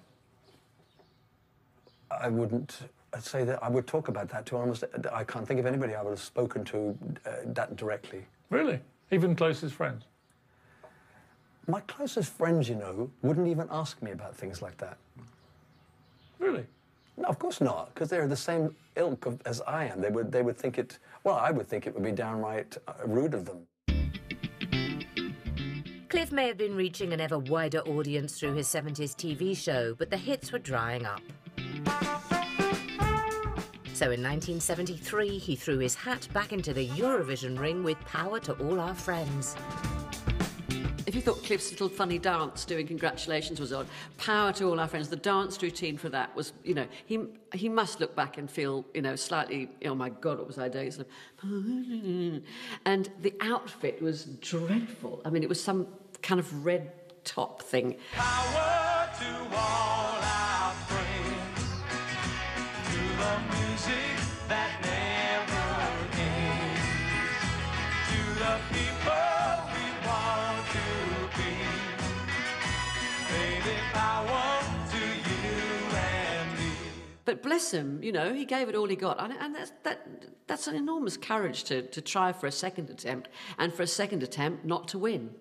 I'd say that I would talk about that to almost... I can't think of anybody I would have spoken to that directly. Really? Even closest friends? My closest friends, you know, wouldn't even ask me about things like that. Really? No, of course not, because they're the same ilk as I am. They would think it... Well, I would think it would be downright rude of them. Cliff may have been reaching an ever wider audience through his 70s TV show, but the hits were drying up. So in 1973, he threw his hat back into the Eurovision ring with Power to All Our Friends. If you thought Cliff's little funny dance doing Congratulations was on, Power to All Our Friends, the dance routine for that was, you know, he must look back and feel, you know, slightly, oh my God, what was I doing? Sort of, and the outfit was dreadful. I mean, it was some kind of red top thing. Power to all our friends, to the music that never ends, to the people we want to be. Baby, power to you and me. But bless him, you know, he gave it all he got. And that's an enormous courage to try for a second attempt, and for a second attempt not to win.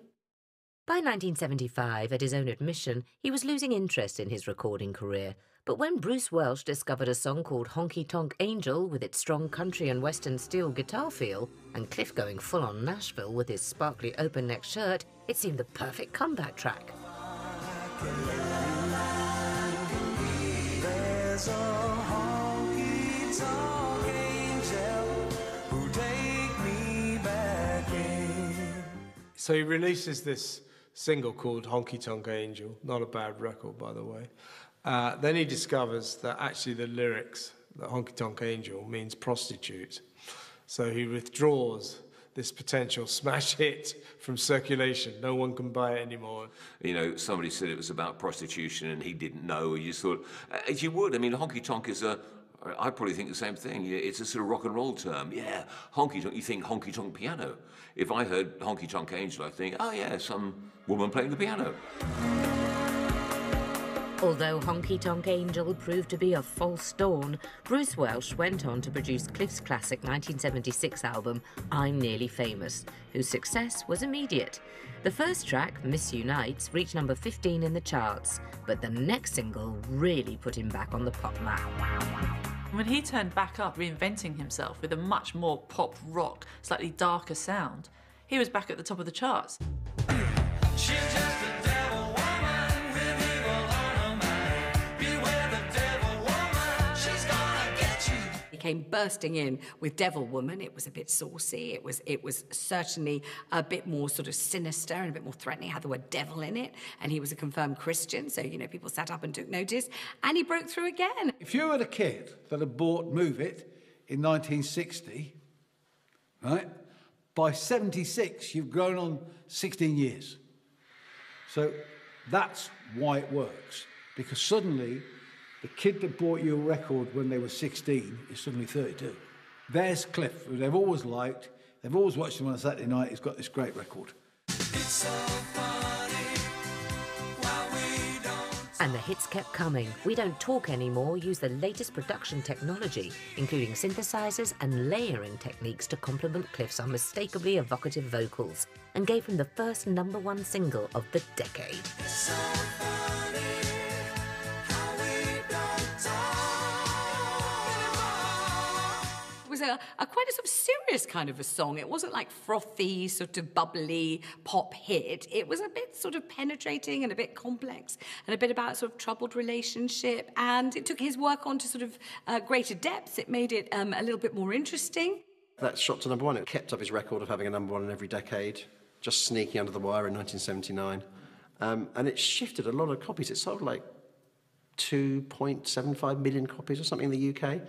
By 1975, at his own admission, he was losing interest in his recording career. But when Bruce Welch discovered a song called Honky Tonk Angel with its strong country and western steel guitar feel, and Cliff going full-on Nashville with his sparkly open-neck shirt, it seemed the perfect comeback track. There's a honky tonk angel who take me back in. So he releases this single called Honky Tonk Angel, not a bad record, by the way. Then he discovers that actually the lyrics, that Honky Tonk Angel, means prostitute. So he withdraws this potential smash hit from circulation. No one can buy it anymore. You know, somebody said it was about prostitution and he didn't know. You just thought, as you would, I mean, honky tonk is I probably think the same thing. It's a sort of rock and roll term. Yeah, honky tonk, you think honky tonk piano. If I heard Honky Tonk Angel, I think, oh yeah, some woman playing the piano. Although Honky Tonk Angel proved to be a false dawn, Bruce Welch went on to produce Cliff's classic 1976 album, I'm Nearly Famous, whose success was immediate. The first track, Miss Unites, reached number 15 in the charts, but the next single really put him back on the pop map. When he turned back up, reinventing himself with a much more pop rock, slightly darker sound, he was back at the top of the charts. She's just a devil woman with evil on her mind. Beware the devil woman, she's gonna get you. He came bursting in with Devil Woman. It was a bit saucy. It was certainly a bit more sort of sinister and a bit more threatening. It had the word devil in it, and he was a confirmed Christian, so, you know, people sat up and took notice, and he broke through again. If you were the kid that had bought Move It in 1960, right, by 76, you've grown on 16 years. So that's why it works, because suddenly the kid that bought you a record when they were 16 is suddenly 32. There's Cliff, who they've always liked. They've always watched him on a Saturday night. He's got this great record. It's so funny And the hits kept coming. We Don't Talk Anymore used the latest production technology, including synthesizers and layering techniques to complement Cliff's unmistakably evocative vocals, and gave him the first #1 single of the decade. It was a quite a sort of serious kind of a song. It wasn't like frothy, sort of bubbly pop hit. It was a bit sort of penetrating and a bit complex and a bit about sort of troubled relationship. And it took his work on to sort of greater depths. It made it a little bit more interesting. That shot to #1. It kept up his record of having a #1 in every decade, just sneaking under the wire in 1979. And it shifted a lot of copies. It sold like 2.75 million copies or something in the UK.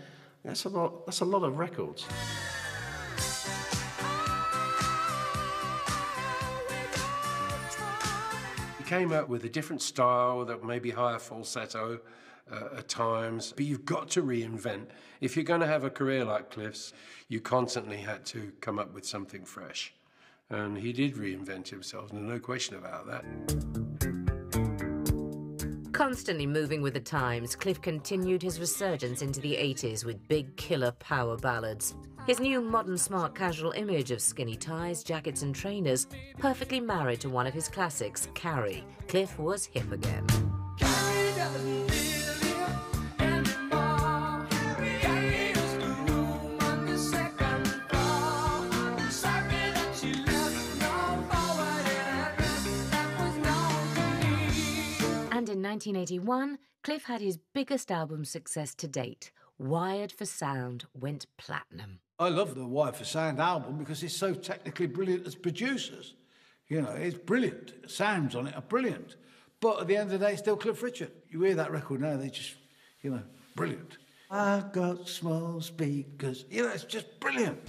That's a lot of records. He came out with a different style that may be higher falsetto at times, but you've got to reinvent. If you're going to have a career like Cliff's, you constantly had to come up with something fresh. And he did reinvent himself, no question about that. Constantly moving with the times, Cliff continued his resurgence into the 80s with big killer power ballads. His new modern smart casual image of skinny ties, jackets and trainers perfectly married to one of his classics, Carrie. Cliff was hip again. And in 1981, Cliff had his biggest album success to date. Wired for Sound went platinum. I love the Wired for Sound album because it's so technically brilliant as producers. You know, it's brilliant. The sounds on it are brilliant. But at the end of the day, it's still Cliff Richard. You hear that record now, they just, you know, brilliant. I got small speakers. You know, it's just brilliant.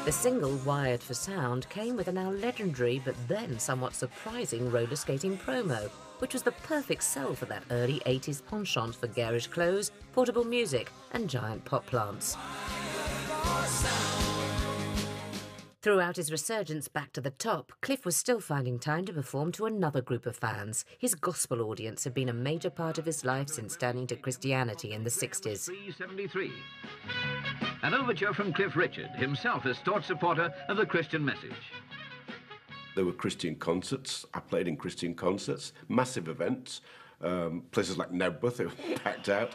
The single Wired for Sound came with a now legendary but then somewhat surprising roller skating promo, which was the perfect sell for that early 80s penchant for garish clothes, portable music and giant pot plants. Throughout his resurgence back to the top, Cliff was still finding time to perform to another group of fans. His gospel audience had been a major part of his life since turning to Christianity in the 60s. 373. An overture from Cliff Richard, himself a staunch supporter of the Christian message. There were Christian concerts. I played in Christian concerts, massive events. Places like Nebworth, they were packed out.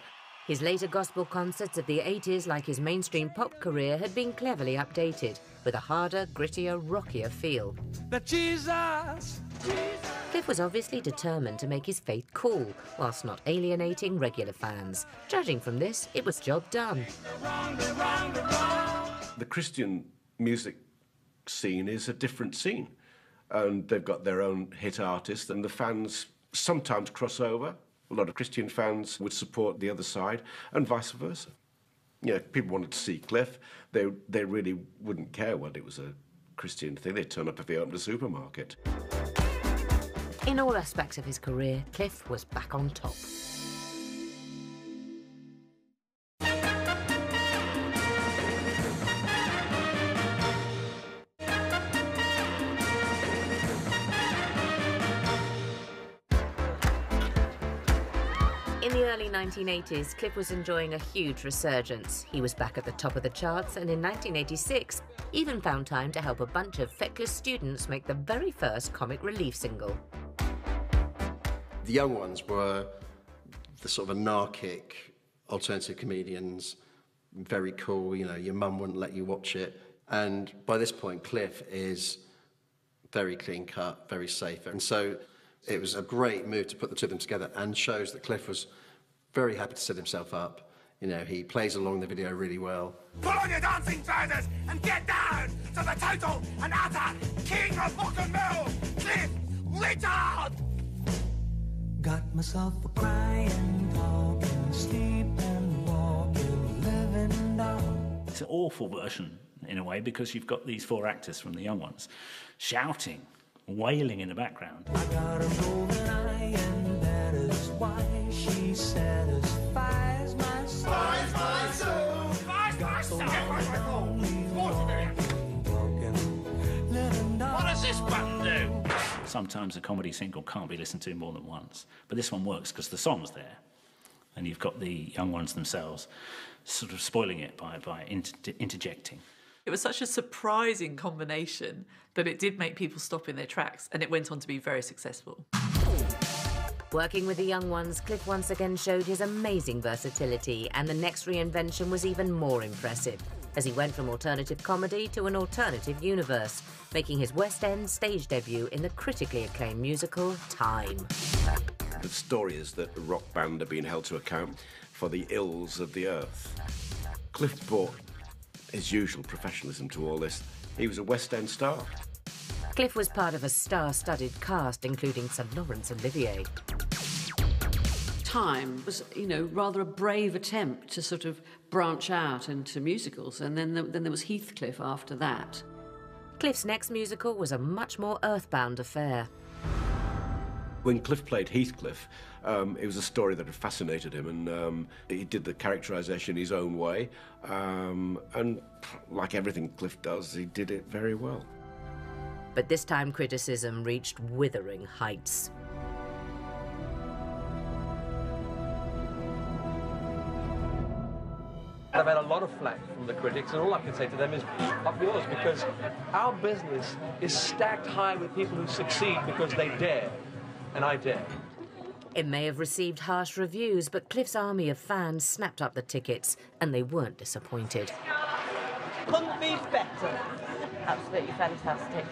His later gospel concerts of the 80s, like his mainstream pop career, had been cleverly updated, with a harder, grittier, rockier feel. That Jesus! Cliff was obviously determined to make his faith cool, whilst not alienating regular fans. Judging from this, it was job done. The Christian music scene is a different scene, and they've got their own hit artists, and the fans sometimes cross over. A lot of Christian fans would support the other side, and vice versa. You know, people wanted to see Cliff. They really wouldn't care whether it was a Christian thing. They'd turn up if they opened a supermarket. In all aspects of his career, Cliff was back on top. In the early 1980s, Cliff was enjoying a huge resurgence. He was back at the top of the charts, and in 1986, even found time to help a bunch of feckless students make the very first comic relief single. The young ones were the sort of anarchic alternative comedians, very cool, you know, your mum wouldn't let you watch it. And by this point, Cliff is very clean cut, very safe. And so it was a great move to put the two of them together, and shows that Cliff was very happy to set himself up. You know, he plays along the video really well. Put on your dancing trousers and get down to the total and utter king of rock and roll, Cliff Richard! Got myself a crying, talking, sleeping, walking, living down. It's an awful version, in a way, because you've got these four actors from the young ones shouting, wailing in the background. I got a roving eye, and that is why she satisfies my soul. Fies my soul! Fies my soul! What does this button do? sometimes a comedy single can't be listened to more than once. But this one works because the song's there, and you've got the young ones themselves sort of spoiling it by interjecting. It was such a surprising combination that it did make people stop in their tracks, and it went on to be very successful. Working with the young ones, Cliff once again showed his amazing versatility, and the next reinvention was even more impressive, as he went from alternative comedy to an alternative universe, making his West End stage debut in the critically acclaimed musical Time. The story is that a rock band are being held to account for the ills of the earth. Cliff brought his usual professionalism to all this. He was a West End star. Cliff was part of a star-studded cast, including Sir Laurence Olivier. Time was, you know, rather a brave attempt to sort of branch out into musicals, and then there was Heathcliff after that. Cliff's next musical was a much more earthbound affair. When Cliff played Heathcliff, it was a story that had fascinated him, and he did the characterisation his own way, and like everything Cliff does, he did it very well. But this time criticism reached withering heights. I've had a lot of flack from the critics, and all I can say to them is, up yours, because our business is stacked high with people who succeed because they dare, and I dare. It may have received harsh reviews, but Cliff's army of fans snapped up the tickets, and they weren't disappointed. Couldn't be better. Absolutely fantastic.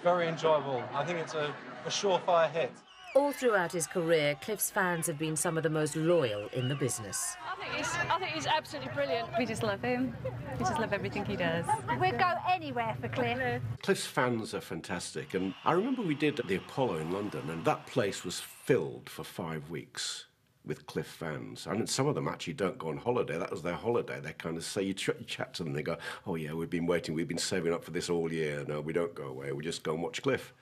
Very enjoyable. I think it's a surefire hit. All throughout his career, Cliff's fans have been some of the most loyal in the business. I think he's absolutely brilliant. We just love him. We just love everything he does. We'd go anywhere for Cliff. Cliff's fans are fantastic, and I remember we did the Apollo in London, and that place was filled for 5 weeks with Cliff fans. And some of them actually don't go on holiday. That was their holiday. They kind of say, you chat to them, they go, oh yeah, we've been waiting, we've been saving up for this all year. No, we don't go away, we just go and watch Cliff.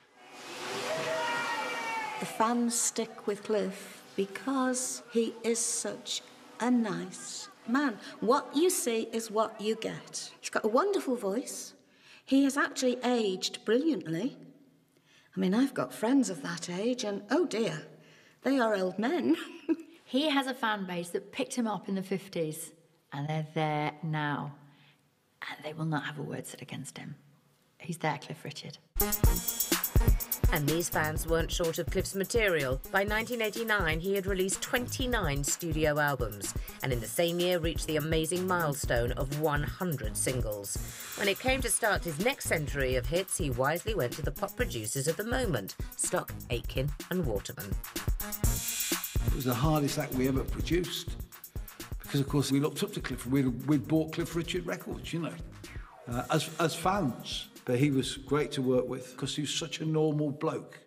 The fans stick with Cliff because he is such a nice man. What you see is what you get. He's got a wonderful voice. He has actually aged brilliantly. I mean, I've got friends of that age, and oh dear, they are old men. He has a fan base that picked him up in the 50s, and they're there now. And they will not have a word said against him. He's there, Cliff Richard. And these fans weren't short of Cliff's material. By 1989, he had released 29 studio albums, and in the same year reached the amazing milestone of 100 singles. When it came to start his next century of hits, he wisely went to the pop producers of the moment, Stock, Aitken and Waterman. It was the hardest act we ever produced, because of course we looked up to Cliff. We'd bought Cliff Richard records, you know, as fans. But he was great to work with because he was such a normal bloke.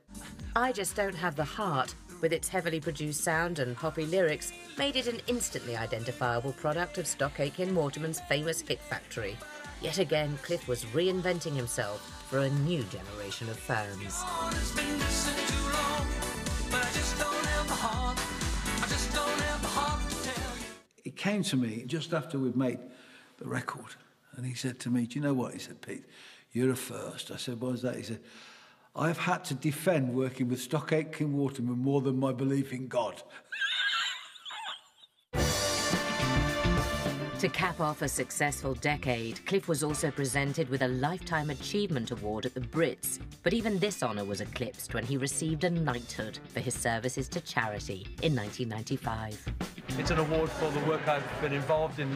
I Just Don't Have the Heart, with its heavily produced sound and poppy lyrics, made it an instantly identifiable product of Stock Aitken Waterman's famous hit factory. Yet again, Cliff was reinventing himself for a new generation of fans. He came to me just after we'd made the record, and he said to me, do you know what? He said, Pete, you're a first. I said, what was that? He said, I've had to defend working with Stock Aitken Waterman more than my belief in God. To cap off a successful decade, Cliff was also presented with a Lifetime Achievement Award at the Brits. But even this honour was eclipsed when he received a knighthood for his services to charity in 1995. It's an award for the work I've been involved in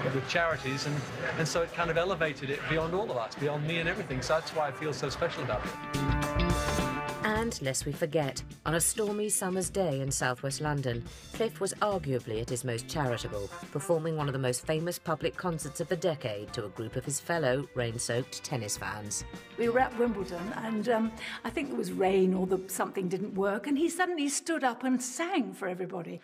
with charities, and so it kind of elevated it beyond all of us, beyond me and everything. So that's why I feel so special about it. And lest we forget, on a stormy summer's day in southwest London, Cliff was arguably at his most charitable, performing one of the most famous public concerts of the decade to a group of his fellow rain-soaked tennis fans. We were at Wimbledon, and I think there was rain or something didn't work, and he suddenly stood up and sang for everybody.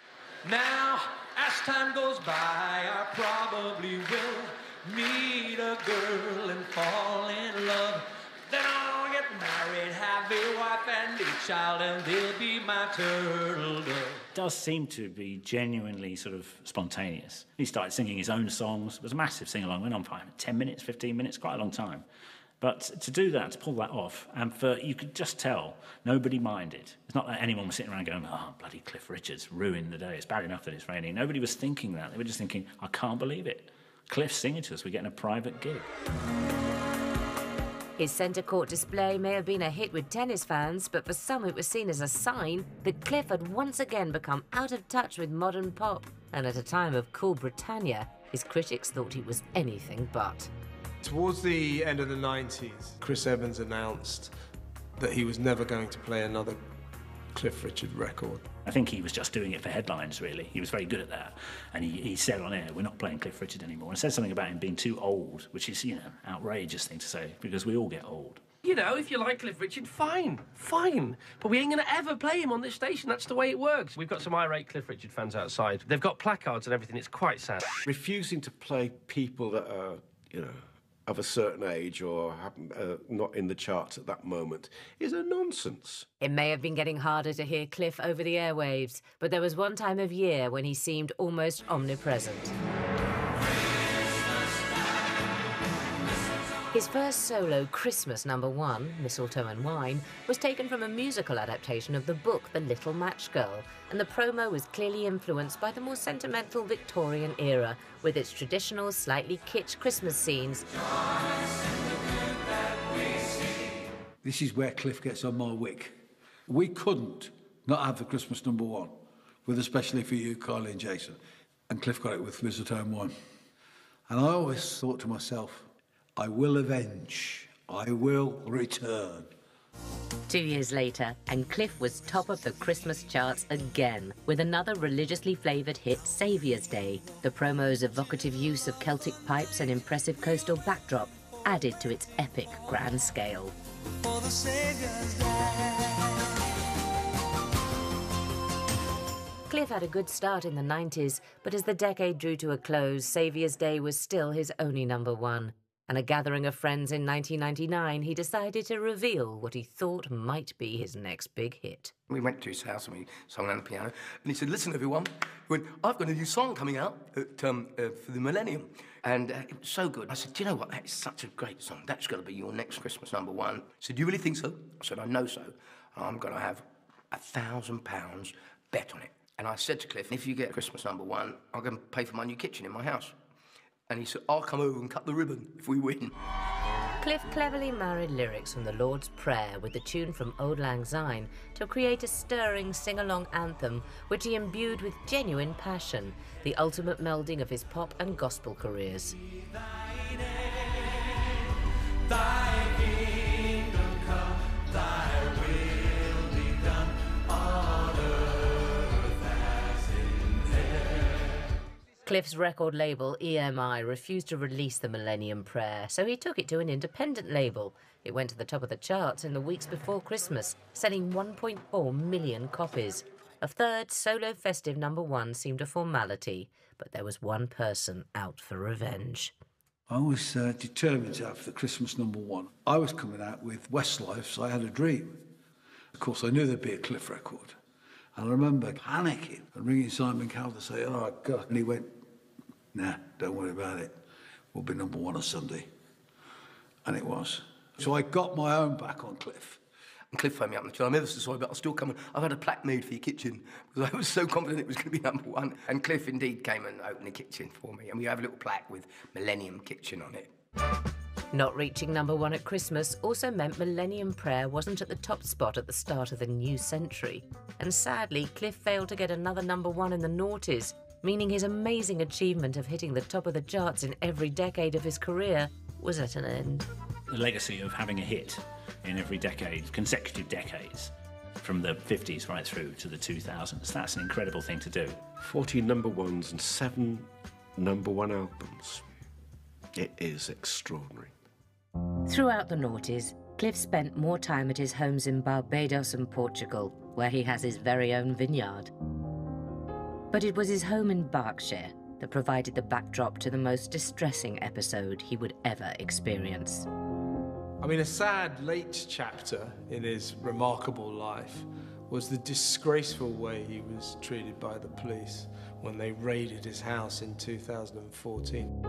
Now, as time goes by, I probably will meet a girl and fall in love. Then I'll get married, have a wife and a child, and they'll be my turtle dove. It does seem to be genuinely sort of spontaneous. He started singing his own songs. It was a massive sing-along. Went on for 10 minutes, 15 minutes, quite a long time. But to do that, to pull that off, and you could just tell nobody minded. It's not like anyone was sitting around going, "Oh, bloody Cliff Richard's ruined the day. It's bad enough that it's raining." Nobody was thinking that. They were just thinking, "I can't believe it. Cliff's singing to us. We're getting a private gig." His centre court display may have been a hit with tennis fans, but for some it was seen as a sign that Cliff had once again become out of touch with modern pop. And at a time of cool Britannia, his critics thought he was anything but. Towards the end of the 90s, Chris Evans announced that he was never going to play another Cliff Richard record. I think he was just doing it for headlines, really. He was very good at that. And he said on air, "We're not playing Cliff Richard anymore." And said something about him being too old, which is, outrageous thing to say, because we all get old. You know, if you like Cliff Richard, fine. But we ain't going to ever play him on this station. That's the way it works. We've got some irate Cliff Richard fans outside. They've got placards and everything. It's quite sad. Refusing to play people that are, of a certain age or not in the charts at that moment is a nonsense. It may have been getting harder to hear Cliff over the airwaves, but there was one time of year when he seemed almost omnipresent. His first solo Christmas #1, Mistletoe and Wine, was taken from a musical adaptation of the book The Little Match Girl, and the promo was clearly influenced by the more sentimental Victorian era, with its traditional, slightly kitsch Christmas scenes. This is where Cliff gets on my wick. We couldn't not have the Christmas #1, with especially for you, Carly and Jason. And Cliff got it with Mistletoe and Wine. And I always thought to myself, I will avenge. I will return. 2 years later, and Cliff was top of the Christmas charts again, with another religiously flavoured hit, Saviour's Day. The promo's evocative use of Celtic pipes and impressive coastal backdrop added to its epic grand scale. For the Saviour's Day. Cliff had a good start in the 90s, but as the decade drew to a close, Saviour's Day was still his only #1. And a gathering of friends in 1999, he decided to reveal what he thought might be his next big hit. We went to his house and we sang on the piano, and he said, "Listen, everyone," he went, "I've got a new song coming out for the millennium." And it was so good. I said, "Do you know what? That is such a great song. That's got to be your next Christmas #1. He said, "Do you really think so?" I said, "I know so. I'm going to have £1,000 bet on it." And I said to Cliff, "If you get Christmas #1, I'm going to pay for my new kitchen in my house." And he said, "I'll come over and cut the ribbon if we win." Cliff cleverly married lyrics from the Lord's Prayer with the tune from Auld Lang Syne to create a stirring sing-along anthem which he imbued with genuine passion, the ultimate melding of his pop and gospel careers. Thy kingdom come, thy will be done on earth as in heaven. Cliff's record label, EMI, refused to release the Millennium Prayer, so he took it to an independent label. It went to the top of the charts in the weeks before Christmas, selling 1.4 million copies. A third solo festive #1 seemed a formality, but there was one person out for revenge. I was determined to have the Christmas #1. I was coming out with Westlife's I Had a Dream. Of course, I knew there'd be a Cliff record. And I remember panicking and ringing Simon Cowell to say, "Oh, God." And he went, "Nah, don't worry about it. We'll be #1 on Sunday." And it was. So I got my own back on Cliff. And Cliff phoned me up and said, "I'm ever so sorry, but I'll still come. I've had a plaque made for your kitchen," because I was so confident it was going to be #1. And Cliff indeed came and opened the kitchen for me. And we have a little plaque with Millennium Kitchen on it. Not reaching #1 at Christmas also meant Millennium Prayer wasn't at the top spot at the start of the new century. And sadly, Cliff failed to get another #1 in the noughties, meaning his amazing achievement of hitting the top of the charts in every decade of his career was at an end. The legacy of having a hit in every decade, consecutive decades, from the 50s right through to the 2000s, that's an incredible thing to do. 14 #1s and 7 #1 albums. It is extraordinary. Throughout the noughties, Cliff spent more time at his homes in Barbados and Portugal, where he has his very own vineyard. But it was his home in Berkshire that provided the backdrop to the most distressing episode he would ever experience. I mean, a sad late chapter in his remarkable life was the disgraceful way he was treated by the police when they raided his house in 2014.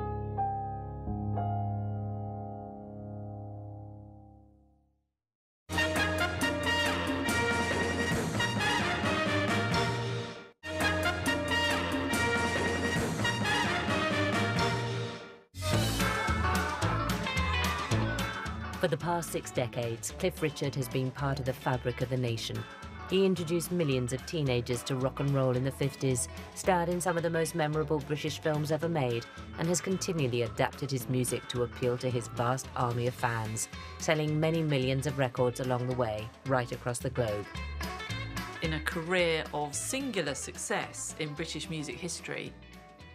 For the past 6 decades, Cliff Richard has been part of the fabric of the nation. He introduced millions of teenagers to rock and roll in the 50s, starred in some of the most memorable British films ever made, and has continually adapted his music to appeal to his vast army of fans, selling many millions of records along the way, right across the globe. In a career of singular success in British music history,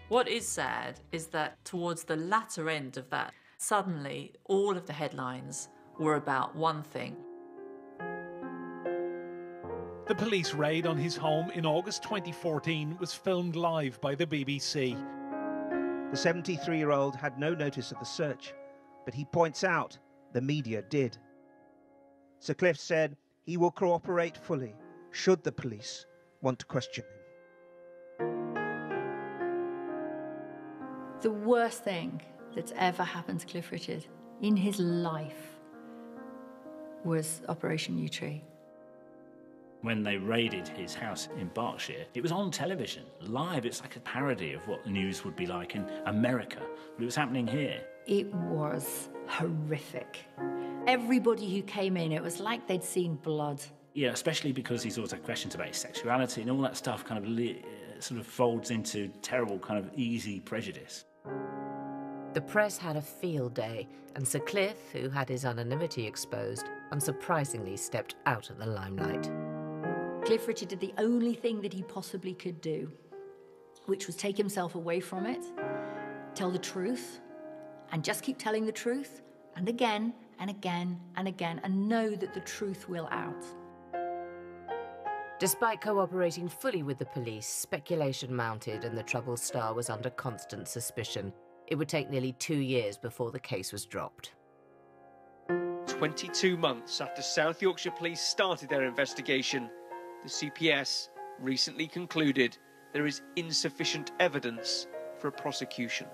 what is sad is that towards the latter end of that, suddenly all of the headlines were about one thing. The police raid on his home in August 2014 was filmed live by the BBC. The 73-year-old had no notice of the search, but he points out the media did. Sir Cliff said he will cooperate fully should the police want to question him. The worst thing that's ever happened to Cliff Richard in his life was Operation U-Tree. When they raided his house in Berkshire, it was on television, live. It's like a parody of what the news would be like in America, but it was happening here. It was horrific. Everybody who came in, it was like they'd seen blood. Yeah, especially because he's also questions about his sexuality and all that stuff kind of sort of folds into terrible kind of easy prejudice. The press had a field day, and Sir Cliff, who had his anonymity exposed, unsurprisingly stepped out of the limelight. Cliff Richard did the only thing that he possibly could do, which was take himself away from it, tell the truth, and just keep telling the truth, and again, and again, and again, and know that the truth will out. Despite cooperating fully with the police, speculation mounted and the troubled star was under constant suspicion. It would take nearly 2 years before the case was dropped. 22 months after South Yorkshire Police started their investigation, the CPS recently concluded there is insufficient evidence for a prosecution.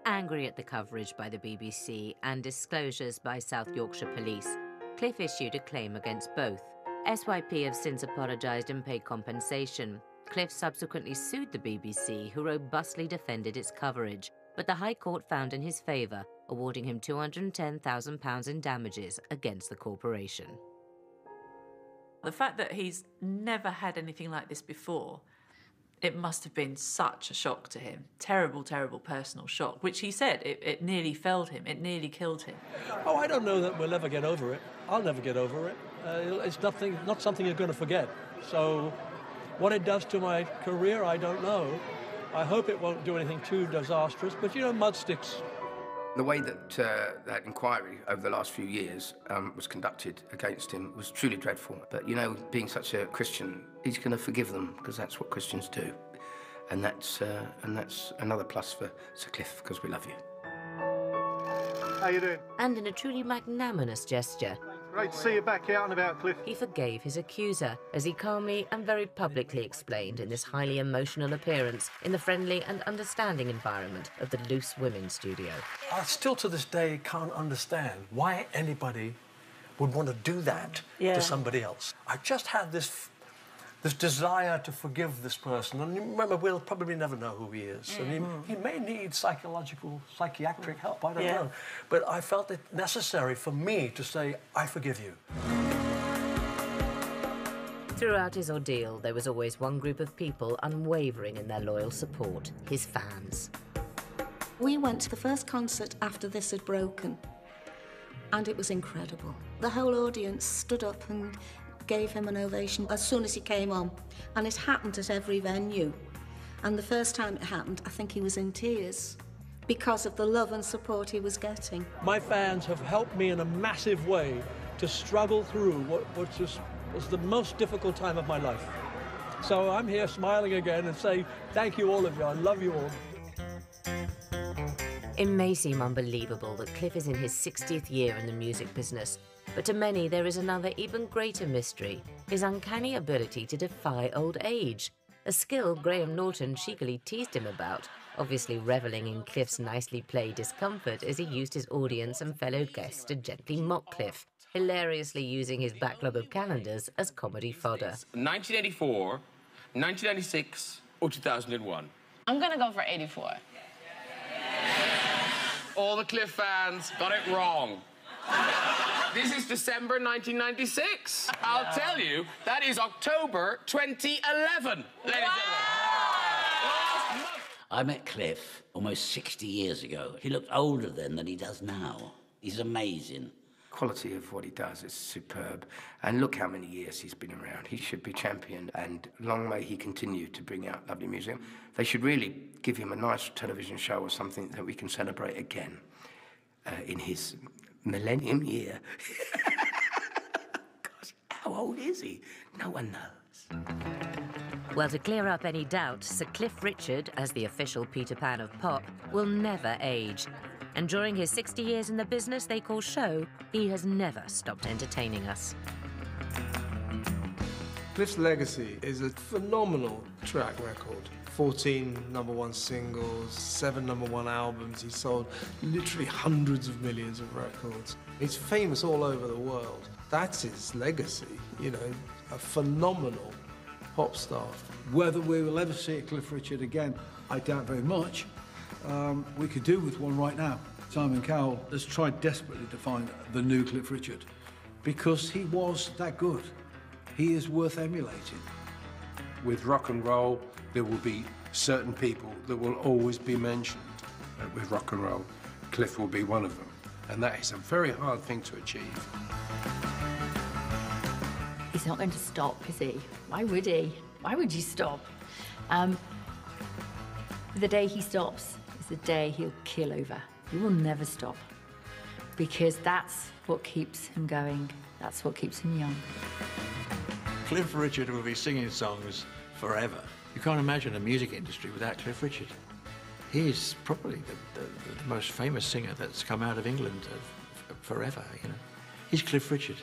Angry at the coverage by the BBC and disclosures by South Yorkshire Police, Cliff issued a claim against both. SYP have since apologised and paid compensation. Cliff subsequently sued the BBC, who robustly defended its coverage, but the High Court found in his favour, awarding him £210,000 in damages against the corporation. The fact that he's never had anything like this before, it must have been such a shock to him. Terrible, terrible personal shock, which he said, it nearly felled him, it nearly killed him. Oh, I don't know that we'll ever get over it. I'll never get over it. It's not something you're going to forget. So what it does to my career, I don't know. I hope it won't do anything too disastrous, but, you know, mud sticks. The way that that inquiry over the last few years was conducted against him was truly dreadful. But, you know, being such a Christian, he's going to forgive them, because that's what Christians do. And that's another plus for Sir Cliff, because we love you. How you doing? And in a truly magnanimous gesture, Great to see you back out and about, Cliff. he forgave his accuser, as he calmly and very publicly explained in this highly emotional appearance in the friendly and understanding environment of the Loose Women's studio. I still to this day can't understand why anybody would want to do that to somebody else. I just had this desire to forgive this person, and remember, we'll probably never know who he is, and he may need psychiatric help, I don't know. But I felt it necessary for me to say, I forgive you. Throughout his ordeal, there was always one group of people unwavering in their loyal support, his fans. We went to the first concert after this had broken, and it was incredible. The whole audience stood up and gave him an ovation as soon as he came on, and it happened at every venue. And the first time it happened, I think he was in tears because of the love and support he was getting. My fans have helped me in a massive way to struggle through what was the most difficult time of my life. So I'm here smiling again and say thank you all of you. I love you all. It may seem unbelievable that Cliff is in his 60th year in the music business, but to many there is another even greater mystery, his uncanny ability to defy old age, a skill Graham Norton cheekily teased him about, obviously revelling in Cliff's nicely played discomfort as he used his audience and fellow guests to gently mock Cliff, hilariously using his backlog of calendars as comedy fodder. 1984, 1996, or 2001? I'm gonna go for 84. All the Cliff fans got it wrong. This is December 1996. I'll tell you, that is October 2011, ladies and gentlemen. I met Cliff almost 60 years ago. He looked older then than he does now. He's amazing. Quality of what he does is superb. And look how many years he's been around. He should be champion, and long may he continue to bring out lovely music. They should really give him a nice television show or something that we can celebrate again in his millennium year. Gosh, how old is he? No one knows. Well, to clear up any doubt, Sir Cliff Richard, as the official Peter Pan of pop, will never age. And during his 60 years in the business they call show, he has never stopped entertaining us. Cliff's legacy is a phenomenal track record. 14 #1 singles, 7 #1 albums. He sold literally hundreds of millions of records. He's famous all over the world. That's his legacy, you know, a phenomenal pop star. Whether we will ever see a Cliff Richard again, I doubt very much. We could do with one right now. Simon Cowell has tried desperately to find the new Cliff Richard because he was that good. He is worth emulating. With rock and roll, there will be certain people that will always be mentioned. With rock and roll, Cliff will be one of them. And that is a very hard thing to achieve. He's not going to stop, is he? Why would he? Why would you stop? The day he stops is the day he'll keel over. He will never stop, because that's what keeps him going. That's what keeps him young. Cliff Richard will be singing songs forever. You can't imagine a music industry without Cliff Richard. He's probably the most famous singer that's come out of England forever, you know. He's Cliff Richard.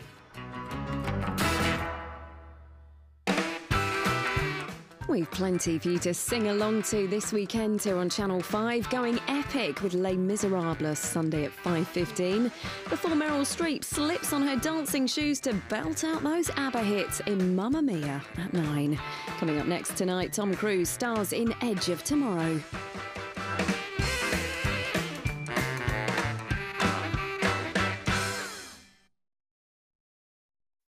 We've plenty for you to sing along to this weekend here on Channel 5, going epic with Les Miserables Sunday at 5:15, before Meryl Streep slips on her dancing shoes to belt out those ABBA hits in Mamma Mia at 9. Coming up next tonight, Tom Cruise stars in Edge of Tomorrow.